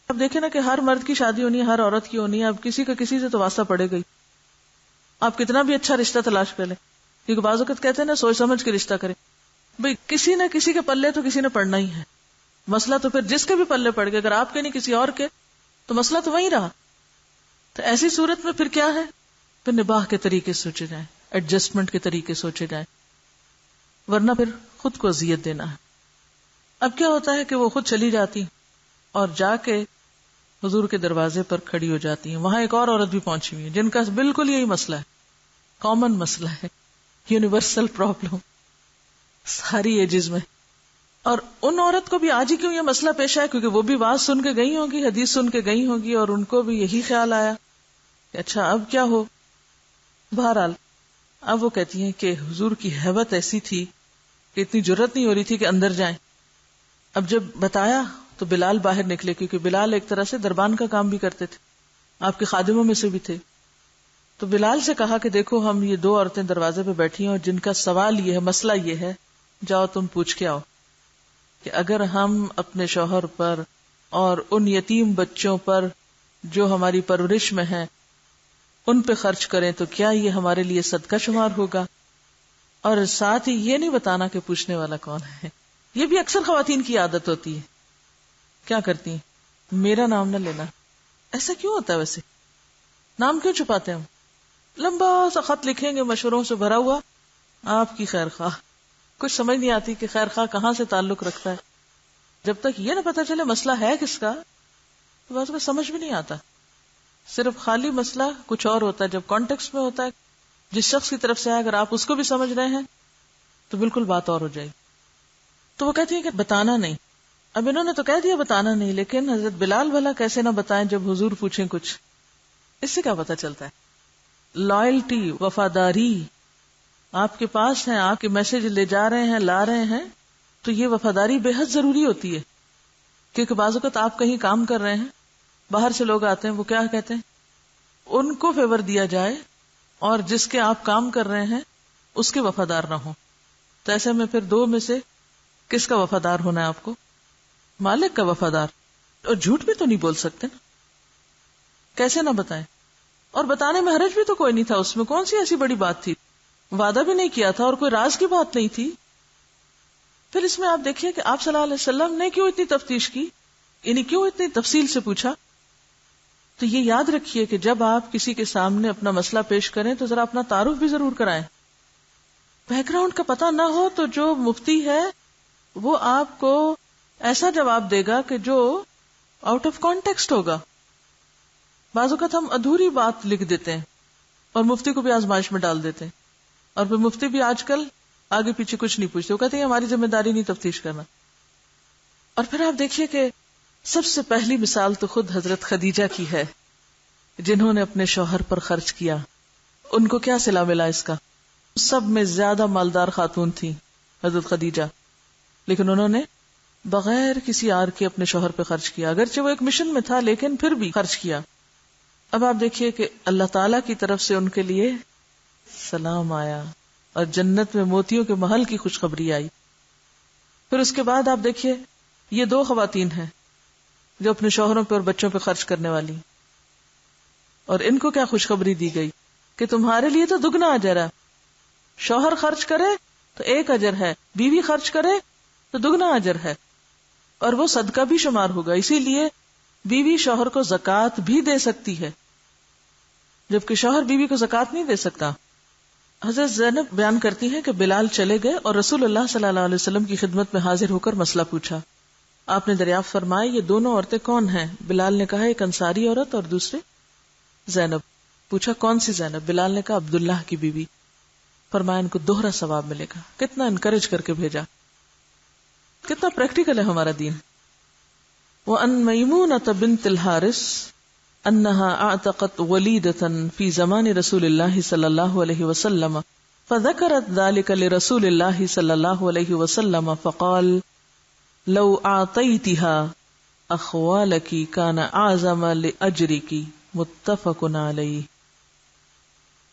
اب دیکھیں نا کہ ہر مرد کی شادی ہونی ہے، ہر عورت کی ہونی ہے، اب کسی کا کسی سے تو واسطہ پڑے گئی. آپ کتنا بھی اچھا رشتہ تلاش کر لیں، کیونکہ بعض اوقات کہتے ہیں نا سوچ سمجھ کے رشتہ کریں. بھئی کسی نہ کسی کے پلے تو کسی نے پڑنا ہی ہے. مسئلہ تو پھر جس کے بھی پلے پڑ گئے، اگر آپ کے نہیں کسی اور کے، تو مسئلہ تو وہیں رہا. تو ایسی صورت میں پھر کیا ہے؟ پھر نباہ کے طریقے سوچے جائیں، ایڈجسٹمنٹ کے طریقے سوچے جائیں، ورنہ پھر خود کو اذیت دینا ہے. اب کیا ہوتا ہے کہ وہ خود چلی جاتی اور جا کے حضور کے دروازے پر کھڑی ہو جاتی ہیں. وہاں ایک اور عورت بھی پہنچی ہوئی ہے جن کا بالکل یہی مسئلہ ہے، کامن مسئلہ ہے، یونیورسل پرابلم ساری ایجز میں. اور ان عورت کو بھی آج ہی کیوں یہ مسئلہ پیش آیا؟ کیونکہ وہ بھی واز سن کے گئی ہوگی، حدیث سن کے گئی ہوگی، اور ان کو بھی یہی خیال آیا کہ اچھا اب کیا ہو. بہرحال اب وہ کہتی ہیں کہ حضور کی ہیبت ایسی تھی کہ اتنی جرت نہیں ہو رہی تھی کہ اندر جائیں. اب جب بتایا تو بلال باہر نکلے، کیونکہ بلال ایک طرح سے دربان کا کام بھی کرتے تھے، آپ کے خادموں میں سے بھی تھے. تو بلال سے کہا کہ دیکھو ہم یہ دو عورتیں دروازے پہ بیٹھی ہیں اور جن کا سوال یہ ہے، مسئلہ یہ ہے، جاؤ تم پوچھ کے آؤ کہ اگر ہم اپنے شوہر پر اور ان یتیم بچوں پر جو ہماری پرورش میں ہیں ان پہ خرچ کریں تو کیا یہ ہمارے لیے صدقہ شمار ہوگا؟ اور ساتھ ہی یہ نہیں بتانا کہ پوچھنے والا کون ہے. یہ بھی اکثر خواتین کی عادت ہوتی ہے. کیا کرتی ہیں؟ میرا نام نہ لینا. ایسا کیوں ہوتا ہے ویسے؟ نام کیوں چھپاتے ہیں ہم؟ لمبا سا خط لکھیں گے مشوروں سے بھرا ہوا، آپ کی خیر خواہ. کچھ سمجھ نہیں آتی کہ خیر خواہ کہاں سے تعلق رکھتا ہے. جب تک یہ نہ پتا چلے مسئلہ ہے کس کا تو بس کو سمجھ بھی نہیں آتا. صرف خالی مسئلہ کچھ اور ہوتا ہے، جب کانٹیکسٹ میں ہوتا ہے جس شخص کی طرف سے ہے، اگر آپ اس کو بھی سمجھ رہے ہیں تو بالکل بات اور ہو جائے گی. تو وہ کہتی ہیں کہ بتانا نہیں. اب انہوں نے تو کہہ دیا بتانا نہیں، لیکن حضرت بلال بھلا کیسے نہ بتائیں جب حضور پوچھیں کچھ؟ اس سے کیا پتا چلتا ہے؟ لائلٹی، وفاداری آپ کے پاس ہے، آپ کے میسج لے جا رہے ہیں، لا رہے ہیں، تو یہ وفاداری بے حد ضروری ہوتی ہے. کیونکہ بعض اوقات آپ کہیں کام کر رہے ہیں، باہر سے لوگ آتے ہیں، وہ کیا کہتے ہیں؟ ان کو فیور دیا جائے اور جس کے آپ کام کر رہے ہیں اس کے وفادار نہ ہو. تو ایسے میں پھر دو میں سے کس کا وفادار ہونا ہے آپ کو؟ مالک کا وفادار. اور جھوٹ بھی تو نہیں بول سکتے نا، کیسے نہ بتائیں؟ اور بتانے میں حرج بھی تو کوئی نہیں تھا، اس میں کون سی ایسی بڑی بات تھی؟ وعدہ بھی نہیں کیا تھا اور کوئی راز کی بات نہیں تھی. پھر اس میں آپ دیکھیے کہ آپ صلی اللہ علیہ وسلم نے کیوں اتنی تفتیش کی، یعنی کیوں اتنی تفصیل سے پوچھا. تو یہ یاد رکھیے کہ جب آپ کسی کے سامنے اپنا مسئلہ پیش کریں تو ذرا اپنا تعارف بھی ضرور کرائیں. بیک گراؤنڈ کا پتہ نہ ہو تو جو مفتی ہے وہ آپ کو ایسا جواب دے گا کہ جو آؤٹ آف کانٹیکسٹ ہوگا. بعض اوقات ہم ادھوری بات لکھ دیتے ہیں اور مفتی کو بھی آزمائش میں ڈال دیتے ہیں، اور پھر مفتی بھی آج کل آگے پیچھے کچھ نہیں پوچھتے، وہ کہتے ہیں ہماری ذمہ داری نہیں تفتیش کرنا. اور پھر آپ دیکھیے کہ سب سے پہلی مثال تو خود حضرت خدیجہ کی ہے، جنہوں نے اپنے شوہر پر خرچ کیا. ان کو کیا صلہ ملا اس کا؟ سب میں زیادہ مالدار خاتون تھی حضرت خدیجہ، لیکن انہوں نے بغیر کسی آر کے اپنے شوہر پہ خرچ کیا، اگرچہ وہ ایک مشن میں تھا لیکن پھر بھی خرچ کیا۔ اب آپ دیکھیے کہ اللہ تعالی کی طرف سے ان کے لیے سلام آیا اور جنت میں موتیوں کے محل کی خوشخبری آئی۔ پھر اس کے بعد آپ دیکھیے یہ 2 خواتین ہیں جو اپنے شوہروں پہ اور بچوں پہ خرچ کرنے والی، اور ان کو کیا خوشخبری دی گئی کہ تمہارے لیے تو دگنا اجر ہے، شوہر خرچ کرے تو 1 اجر ہے، بیوی خرچ کرے تو دگنا اجر ہے، اور وہ صدقہ بھی شمار ہوگا۔ اسی لیے بیوی شوہر کو زکوٰۃ بھی دے سکتی ہے، جبکہ شوہر بیوی کو زکوٰۃ نہیں دے سکتا۔ حضرت زینب بیان کرتی ہیں کہ بلال چلے گئے اور رسول اللہ صلی اللہ علیہ وسلم کی خدمت میں حاضر ہو کر مسئلہ پوچھا۔ آپ نے دریافت فرمایا یہ دونوں عورتیں کون ہیں؟ بلال نے کہا ایک انصاری عورت اور دوسری زینب۔ پوچھا کون سی زینب؟ بلال نے کہا عبداللہ کی بیوی۔ فرمایا ان کو دوہرا ثواب ملے گا۔ کتنا انکریج کر کے بھیجا، کتنا پریکٹیکل ہے ہمارا دین۔ وَأَن مَيْمُونَةَ بِنْتِ الْحَارِثِ أنها اعتقت وليدة في زمان رسول الله صلى الله عليه وسلم فذكرت ذلك لرسول الله صلى الله عليه وسلم فقال لو اعطيتها اخوالك كان اعظم لاجرك متفق عليه۔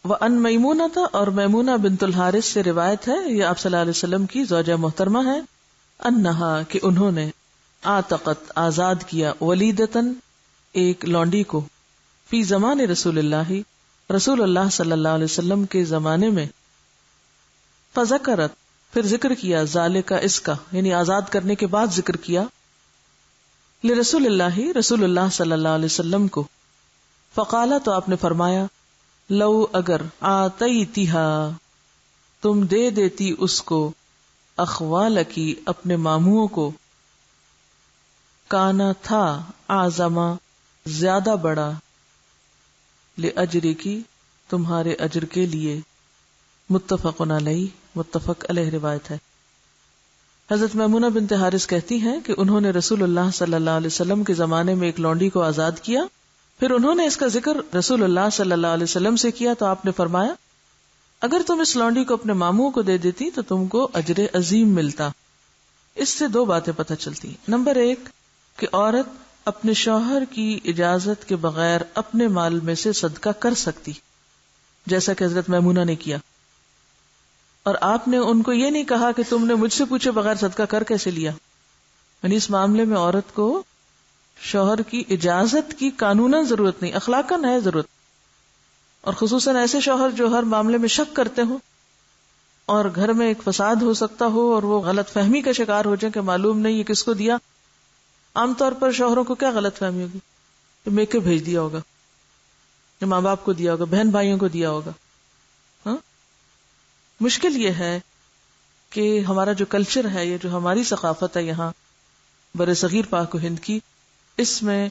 وان میمونہ، اور میمونہ بنت الحارث سے روایت ہے، یہ آپ صلی اللہ علیہ وسلم کی زوجہ محترمہ ہے، انہا کہ انہوں نے اعتقت آزاد کیا، ولیدتن ایک لونڈی کو، فی زمان رسول اللہ رسول اللہ صلی اللہ علیہ وسلم کے زمانے میں، فذکرت پھر ذکر کیا، ذالک اس کا یعنی آزاد کرنے کے بعد ذکر کیا، لرسول اللہ رسول اللہ صلی اللہ علیہ وسلم کو، فقالا تو آپ نے فرمایا، لو اگر آتیتھا تم دے دیتی اس کو، اخوالکی اپنے ماموں کو، کانا تھا اعظما زیادہ بڑا، لأجرکی تمہارے اجر کے لیے، متفق علیہ متفق علیہ روایت ہے۔ حضرت میمونہ بنت حارث کہتی ہیں کہ انہوں نے رسول اللہ صلی اللہ علیہ وسلم کے زمانے میں ایک لونڈی کو آزاد کیا، پھر انہوں نے اس کا ذکر رسول اللہ صلی اللہ علیہ وسلم سے کیا تو آپ نے فرمایا اگر تم اس لونڈی کو اپنے ماموں کو دے دیتی تو تم کو اجر عظیم ملتا۔ اس سے 2 باتیں پتہ چلتی۔ نمبر 1 کہ عورت اپنے شوہر کی اجازت کے بغیر اپنے مال میں سے صدقہ کر سکتی، جیسا کہ حضرت میمونہ نے کیا، اور آپ نے ان کو یہ نہیں کہا کہ تم نے مجھ سے پوچھے بغیر صدقہ کر کیسے لیا، یعنی اس معاملے میں عورت کو شوہر کی اجازت کی قانوناً ضرورت نہیں، اخلاقاً ہے ضرورت، اور خصوصاً ایسے شوہر جو ہر معاملے میں شک کرتے ہوں اور گھر میں ایک فساد ہو سکتا ہو اور وہ غلط فہمی کا شکار ہو جائیں کہ معلوم نہیں یہ کس کو دیا۔ عام طور پر شوہروں کو کیا غلط فہمی ہوگی کہ میکے بھیج دیا ہوگا، یا ماں باپ کو دیا ہوگا، بہن بھائیوں کو دیا ہوگا۔ ہاں، مشکل یہ ہے کہ ہمارا جو کلچر ہے، یہ جو ہماری ثقافت ہے یہاں بر صغیر پاک و ہند کی، اس میں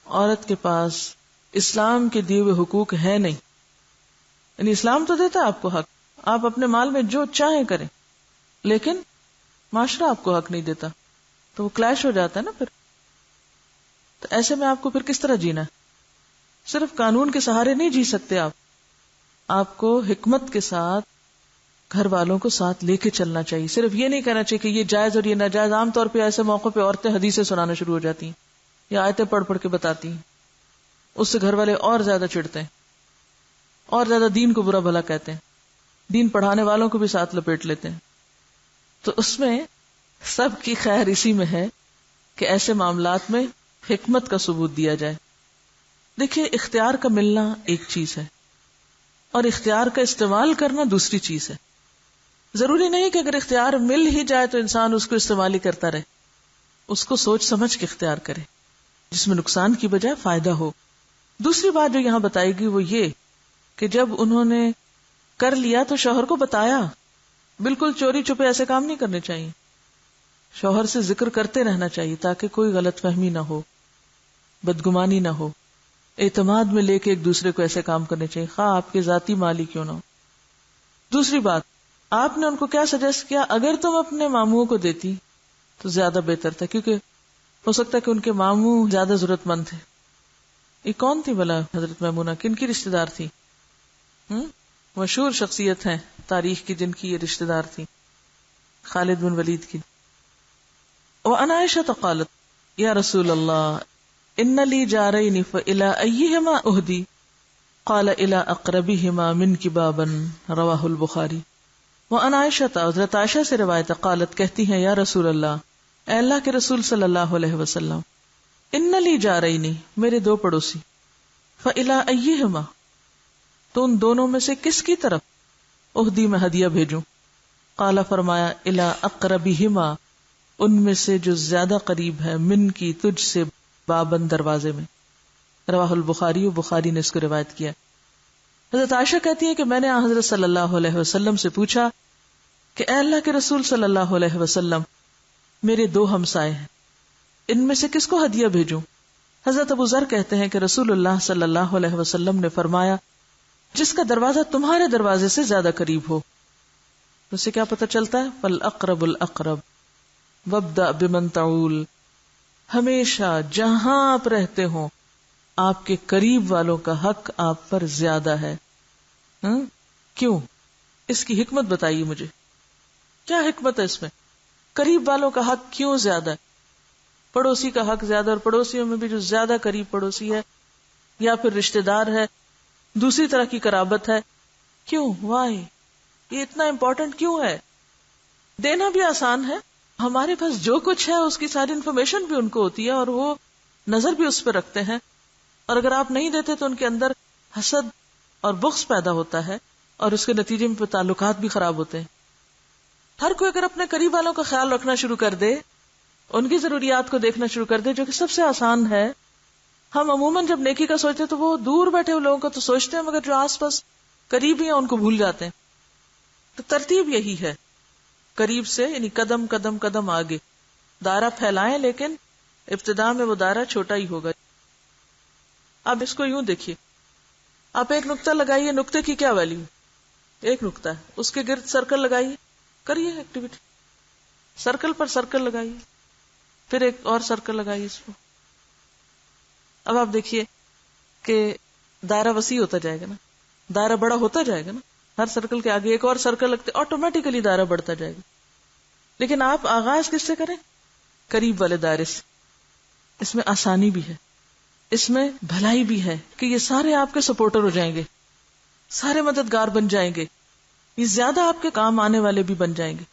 عورت کے پاس اسلام کے دیے ہوئے حقوق ہے نہیں۔ یعنی اسلام تو دیتا ہے آپ کو حق، آپ اپنے مال میں جو چاہیں کریں، لیکن معاشرہ آپ کو حق نہیں دیتا، تو وہ کلیش ہو جاتا ہے نا۔ پھر تو ایسے میں آپ کو پھر کس طرح جینا ہے؟ صرف قانون کے سہارے نہیں جی سکتے آپ کو حکمت کے ساتھ گھر والوں کو ساتھ لے کے چلنا چاہیے۔ صرف یہ نہیں کہنا چاہیے کہ یہ جائز اور یہ ناجائز۔ عام طور پہ ایسے موقع پہ عورتیں حدیثیں سنانا شروع ہو جاتی ہیں یا آیتیں پڑھ پڑھ کے بتاتی ہیں، اس سے گھر والے اور زیادہ چڑھتے ہیں، اور زیادہ دین کو برا بھلا کہتے ہیں، دین پڑھانے والوں کو بھی ساتھ لپیٹ لیتے ہیں۔ تو اس میں سب کی خیر اسی میں ہے کہ ایسے معاملات میں حکمت کا ثبوت دیا جائے۔ دیکھیے، اختیار کا ملنا ایک چیز ہے اور اختیار کا استعمال کرنا دوسری چیز ہے۔ ضروری نہیں کہ اگر اختیار مل ہی جائے تو انسان اس کو استعمال ہی کرتا رہے، اس کو سوچ سمجھ کے اختیار کرے جس میں نقصان کی بجائے فائدہ ہو۔ دوسری بات جو یہاں بتائے گی وہ یہ کہ جب انہوں نے کر لیا تو شوہر کو بتایا، بالکل چوری چھپے ایسے کام نہیں کرنے چاہیے، شوہر سے ذکر کرتے رہنا چاہیے تاکہ کوئی غلط فہمی نہ ہو، بدگمانی نہ ہو، اعتماد میں لے کے ایک دوسرے کو ایسے کام کرنے چاہیے، خواہ آپ کے ذاتی مالی کیوں نہ ہو۔ دوسری بات، آپ نے ان کو کیا سجیسٹ کیا؟ اگر تم اپنے ماموں کو دیتی تو زیادہ بہتر تھا، کیونکہ ہو سکتا ہے کہ ان کے ماموں زیادہ ضرورت مند تھے۔ یہ کون تھی بھلا حضرت میمونہ؟ کن کی رشتہ دار تھی؟ مشہور شخصیت ہیں تاریخ کی جن کی یہ رشتہ دار تھی، خالد بن ولید کی. وعن عائشہ قالت یا رسول اللہ ان لی جارین فإلی ایہما اہدی قال الی اقربہما منک بابا رواہ البخاری. وعن عائشہ، حضرت عائشہ سے روایت، قالت کہتی ہیں یا رسول اللہ، اے اللہ کے رسول صلی اللہ علیہ وسلم، ان لی جارین میرے دو پڑوسی، فإلی ایہما تو ان دونوں میں سے کس کی طرف اہدی میں ہدیہ بھیجوں؟ قال فرمایا الی اقربہما ان میں سے جو زیادہ قریب ہے، من کی تجھ سے، بابن دروازے میں. رواہ البخاری، بخاری نے اس کو روایت کیا. حضرت عائشہ کہتی ہیں کہ میں نے حضرت صلی اللہ علیہ وسلم سے پوچھا کہ اے اللہ کے رسول صلی اللہ علیہ وسلم، میرے دو ہمسائے ہیں، ان میں سے کس کو ہدیہ بھیجوں؟ حضرت ابو ذر کہتے ہیں کہ رسول اللہ صلی اللہ علیہ وسلم نے فرمایا جس کا دروازہ تمہارے دروازے سے زیادہ قریب ہو. اس سے کیا پتہ چلتا ہے؟ فالاقرب الاقرب وابدأ بمن تعول، ہمیشہ جہاں آپ رہتے ہوں آپ کے قریب والوں کا حق آپ پر زیادہ ہے. کیوں؟ اس کی حکمت بتائیے مجھے، کیا حکمت ہے اس میں؟ قریب والوں کا حق کیوں زیادہ ہے؟ پڑوسی کا حق زیادہ، اور پڑوسیوں میں بھی جو زیادہ قریب پڑوسی ہے یا پھر رشتہ دار ہے، دوسری طرح کی قرابت ہے، کیوں؟ وائی؟ یہ اتنا امپورٹنٹ کیوں ہے؟ دینا بھی آسان ہے، ہمارے پاس جو کچھ ہے اس کی ساری انفارمیشن بھی ان کو ہوتی ہے اور وہ نظر بھی اس پہ رکھتے ہیں، اور اگر آپ نہیں دیتے تو ان کے اندر حسد اور بغض پیدا ہوتا ہے اور اس کے نتیجے میں تعلقات بھی خراب ہوتے ہیں. ہر کوئی اگر اپنے قریب والوں کا خیال رکھنا شروع کر دے، ان کی ضروریات کو دیکھنا شروع کر دے، جو کہ سب سے آسان ہے. ہم عموماً جب نیکی کا سوچتے ہیں تو وہ دور بیٹھے ہوئے لوگوں کا تو سوچتے ہیں، مگر جو آس پاس قریب ہیں ان کو بھول جاتے ہیں. تو ترتیب یہی ہے، قریب سے یعنی قدم قدم قدم آگے دائرہ پھیلائیں، لیکن ابتدا میں وہ دائرہ چھوٹا ہی ہوگا. اب اس کو یوں دیکھیے، آپ ایک نقطہ لگائیے، نقطے کی کیا ویلیو؟ ایک نقطہ ہے، اس کے گرد سرکل لگائیے، کریے ایکٹیویٹی، سرکل پر سرکل لگائیے، پھر ایک اور سرکل لگائیے اس کو. اب آپ دیکھیے کہ دائرہ وسیع ہوتا جائے گا نا، دائرہ بڑا ہوتا جائے گا نا، ہر سرکل کے آگے ایک اور سرکل لگتے آٹومیٹیکلی دائرہ بڑھتا جائے گا. لیکن آپ آغاز کس سے کریں؟ قریب والے دائرے سے. اس میں آسانی بھی ہے، اس میں بھلائی بھی ہے کہ یہ سارے آپ کے سپورٹر ہو جائیں گے، سارے مددگار بن جائیں گے، یہ زیادہ آپ کے کام آنے والے بھی بن جائیں گے.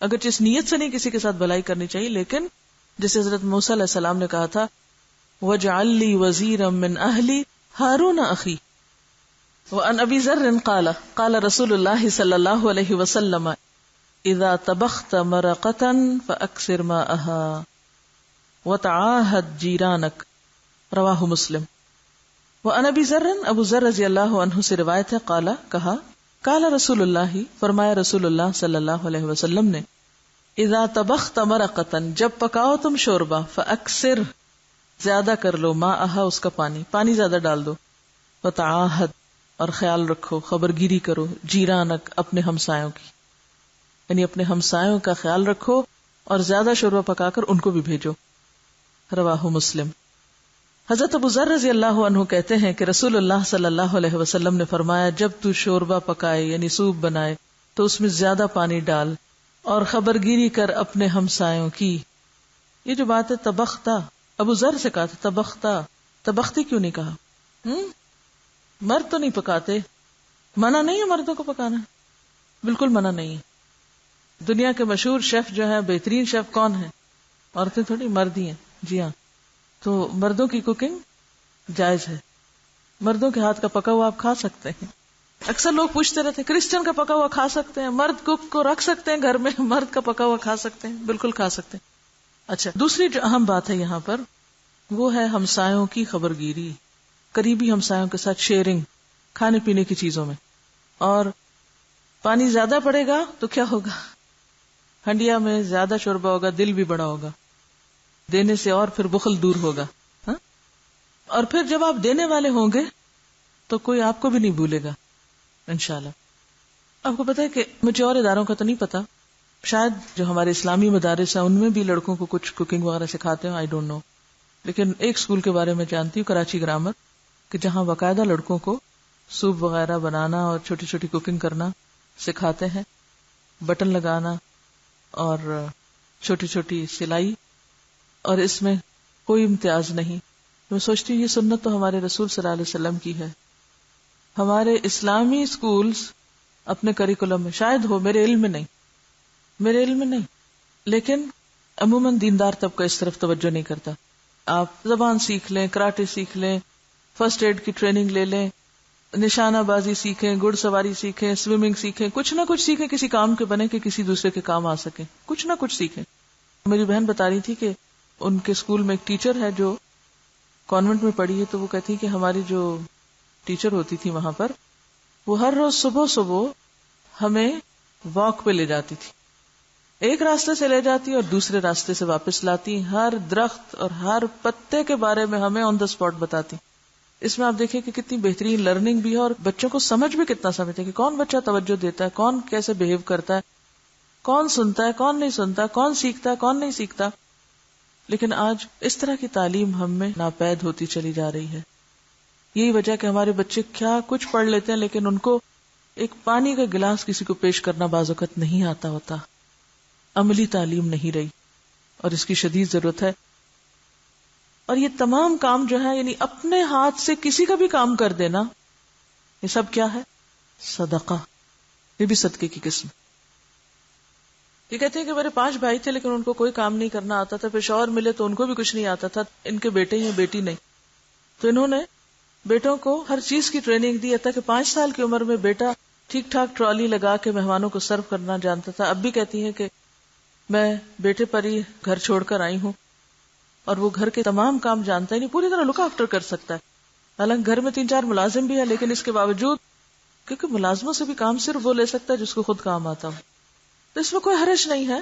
اگرچہ اس نیت سے نہیں کسی کے ساتھ بھلائی کرنی چاہیے، لیکن جیسے حضرت موسیٰ علیہ السلام نے کہا تھا وَاجْعَلْ لِي وَزِيرًا مِّنْ أَهْلِي هَارُونَ أَخِي. وَعَنْ أَبِي ذَرٍّ قَالَ قَالَ رسول اللہ صلی اللہ علیہ وسلم اذا طبخت مرقة فأكثر ماءها وتعاهد جيرانك. رواہ مسلم. وعن ابی ذر، ابو ذر رضی اللہ عنہ سے روایت ہے، قال کہا، قال رسول اللہ فرمایا رسول اللہ صلی اللہ علیہ وسلم نے، اذا طبخت مرقة جب پکاؤ تم شوربہ، فاکثر زیادہ کر لو، ماءها اس کا پانی زیادہ ڈال دو، وتعاہد اور خیال رکھو، خبرگیری کرو، جیرانک اپنے ہمسایوں کی، یعنی اپنے ہمسایوں کا خیال رکھو اور زیادہ شوربہ پکا کر ان کو بھی بھیجو. رواہ مسلم. حضرت ابو ذر رضی اللہ عنہ کہتے ہیں کہ رسول اللہ صلی اللہ علیہ وسلم نے فرمایا جب تو شوربہ پکائے یعنی سوپ بنائے تو اس میں زیادہ پانی ڈال اور خبرگیری کر اپنے ہمسایوں کی. یہ جو بات ہے طبختہ، ابو ذر سے کہا تھا طبختہ، طبختی کیوں نہیں کہا؟ مرد تو نہیں پکاتے، منع نہیں ہے مردوں کو پکانا، بالکل منع نہیں ہے. دنیا کے مشہور شیف جو ہے، بہترین شیف کون ہیں؟ عورتیں تھوڑی، مرد ہی ہیں. جی ہاں، تو مردوں کی کوکنگ جائز ہے، مردوں کے ہاتھ کا پکا ہوا آپ کھا سکتے ہیں. اکثر لوگ پوچھتے رہتے ہیں کرسچن کا پکا ہوا کھا سکتے ہیں، مرد کوک کو رکھ سکتے ہیں گھر میں، مرد کا پکا ہوا کھا سکتے ہیں؟ بالکل کھا سکتے ہیں. اچھا، دوسری جو اہم بات ہے یہاں پر وہ ہے ہمسایوں کی خبرگیری، قریبی ہمسایوں کے ساتھ شیئرنگ کھانے پینے کی چیزوں میں. اور پانی زیادہ پڑے گا تو کیا ہوگا؟ ہنڈیا میں زیادہ شوربہ ہوگا، دل بھی بڑا ہوگا دینے سے، اور پھر بخل دور ہوگا. اور پھر جب آپ دینے والے ہوں گے تو کوئی آپ کو بھی نہیں بھولے گا انشاءاللہ. آپ کو پتا ہے کہ مجھے اور اداروں کا تو نہیں پتا، شاید جو ہمارے اسلامی مدارس ہیں ان میں بھی لڑکوں کو کچھ کوکنگ وغیرہ سکھاتے ہیں، آئی ڈونٹ نو. لیکن ایک اسکول کے بارے میں جانتی ہوں، کراچی گرامر، کہ جہاں باقاعدہ لڑکوں کو سوپ وغیرہ بنانا اور چھوٹی چھوٹی کوکنگ کرنا سکھاتے ہیں، بٹن لگانا اور چھوٹی چھوٹی سلائی، اور اس میں کوئی امتیاز نہیں. میں سوچتی ہوں یہ سنت تو ہمارے رسول صلی اللہ علیہ وسلم کی ہے. ہمارے اسلامی اسکولز اپنے کریکولم میں شاید ہو، میرے علم میں نہیں، لیکن عموماً دیندار طبقہ اس طرف توجہ نہیں کرتا. آپ زبان سیکھ لیں، کراٹے سیکھ لیں، فرسٹ ایڈ کی ٹریننگ لے لیں، نشانہ بازی سیکھیں، گھڑ سواری سیکھیں، سوئمنگ سیکھیں، کچھ نہ کچھ سیکھیں، کسی کام کے بنے کہ کسی دوسرے کے کام آ سکیں، کچھ نہ کچھ سیکھیں. میری بہن بتا رہی تھی کہ ان کے اسکول میں ایک ٹیچر ہے جو کانوینٹ میں پڑھی ہے، تو وہ کہتی کہ ہماری جو ٹیچر ہوتی تھی وہاں پر، وہ ہر روز صبح ہمیں واک پہ لے جاتی تھی. ایک راستے سے لے جاتی اور دوسرے راستے سے واپس لاتی، ہر درخت اور ہر پتے کے بارے میں ہمیں آن دا اسپاٹ بتاتی. اس میں آپ دیکھیں کہ کتنی بہترین لرننگ بھی ہے، اور بچوں کو سمجھ بھی کتنا سمجھتے ہیں کہ کون بچہ توجہ دیتا ہے، کون کیسے بہیو کرتا ہے، کون سنتا ہے، کون نہیں سنتا، کون سیکھتا ہے، کون نہیں سیکھتا. لیکن آج اس طرح کی تعلیم ہم میں ناپید ہوتی چلی جا رہی ہے. یہی وجہ کہ ہمارے بچے کیا کچھ پڑھ لیتے ہیں، لیکن ان کو ایک پانی کا گلاس کسی کو پیش کرنا بعض اوقات نہیں آتا ہوتا. عملی تعلیم نہیں رہی، اور اس کی شدید ضرورت ہے. اور یہ تمام کام جو ہے، یعنی اپنے ہاتھ سے کسی کا بھی کام کر دینا، یہ سب کیا ہے؟ صدقہ. یہ بھی صدقے کی قسم. یہ کہتے ہیں کہ میرے 5 بھائی تھے لیکن ان کو کوئی کام نہیں کرنا آتا تھا، پھر شوہر ملے تو ان کو بھی کچھ نہیں آتا تھا، ان کے بیٹے ہی ہیں بیٹی نہیں. تو انہوں نے بیٹوں کو ہر چیز کی ٹریننگ دی، حتیٰ کہ 5 سال کی عمر میں بیٹا ٹھیک ٹھاک ٹرالی لگا کے مہمانوں کو سرو کرنا جانتا تھا. اب بھی کہتی ہیں کہ میں بیٹے پر ہی گھر چھوڑ کر آئی ہوں، اور وہ گھر کے تمام کام جانتا ہی نہیں، پوری طرح لک آفٹر کر سکتا ہے. حالانکہ گھر میں 3-4 ملازم بھی ہیں، لیکن اس کے باوجود کیونکہ ملازموں سے بھی کام صرف وہ لے سکتا ہے جس کو خود کام آتا ہو، تو اس میں کوئی حرج نہیں ہے.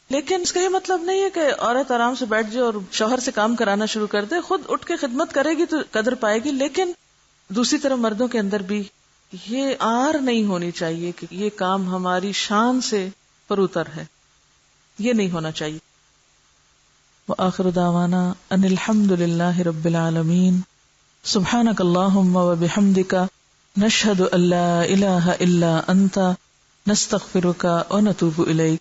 لیکن اس کا یہ مطلب نہیں ہے کہ عورت آرام سے بیٹھ جائے اور شوہر سے کام کرانا شروع کر دے. خود اٹھ کے خدمت کرے گی تو قدر پائے گی، لیکن دوسری طرف مردوں کے اندر بھی یہ آر نہیں ہونی چاہیے کہ یہ کام ہماری شان سے پروتر ہے، یہ نہیں ہونا چاہیے. وآخر دعوانا ان الحمد للہ رب العالمین. سبحانک اللہم وبحمدک نشہد ان لا الہ الا انت نستغفرک ونتوب الیک.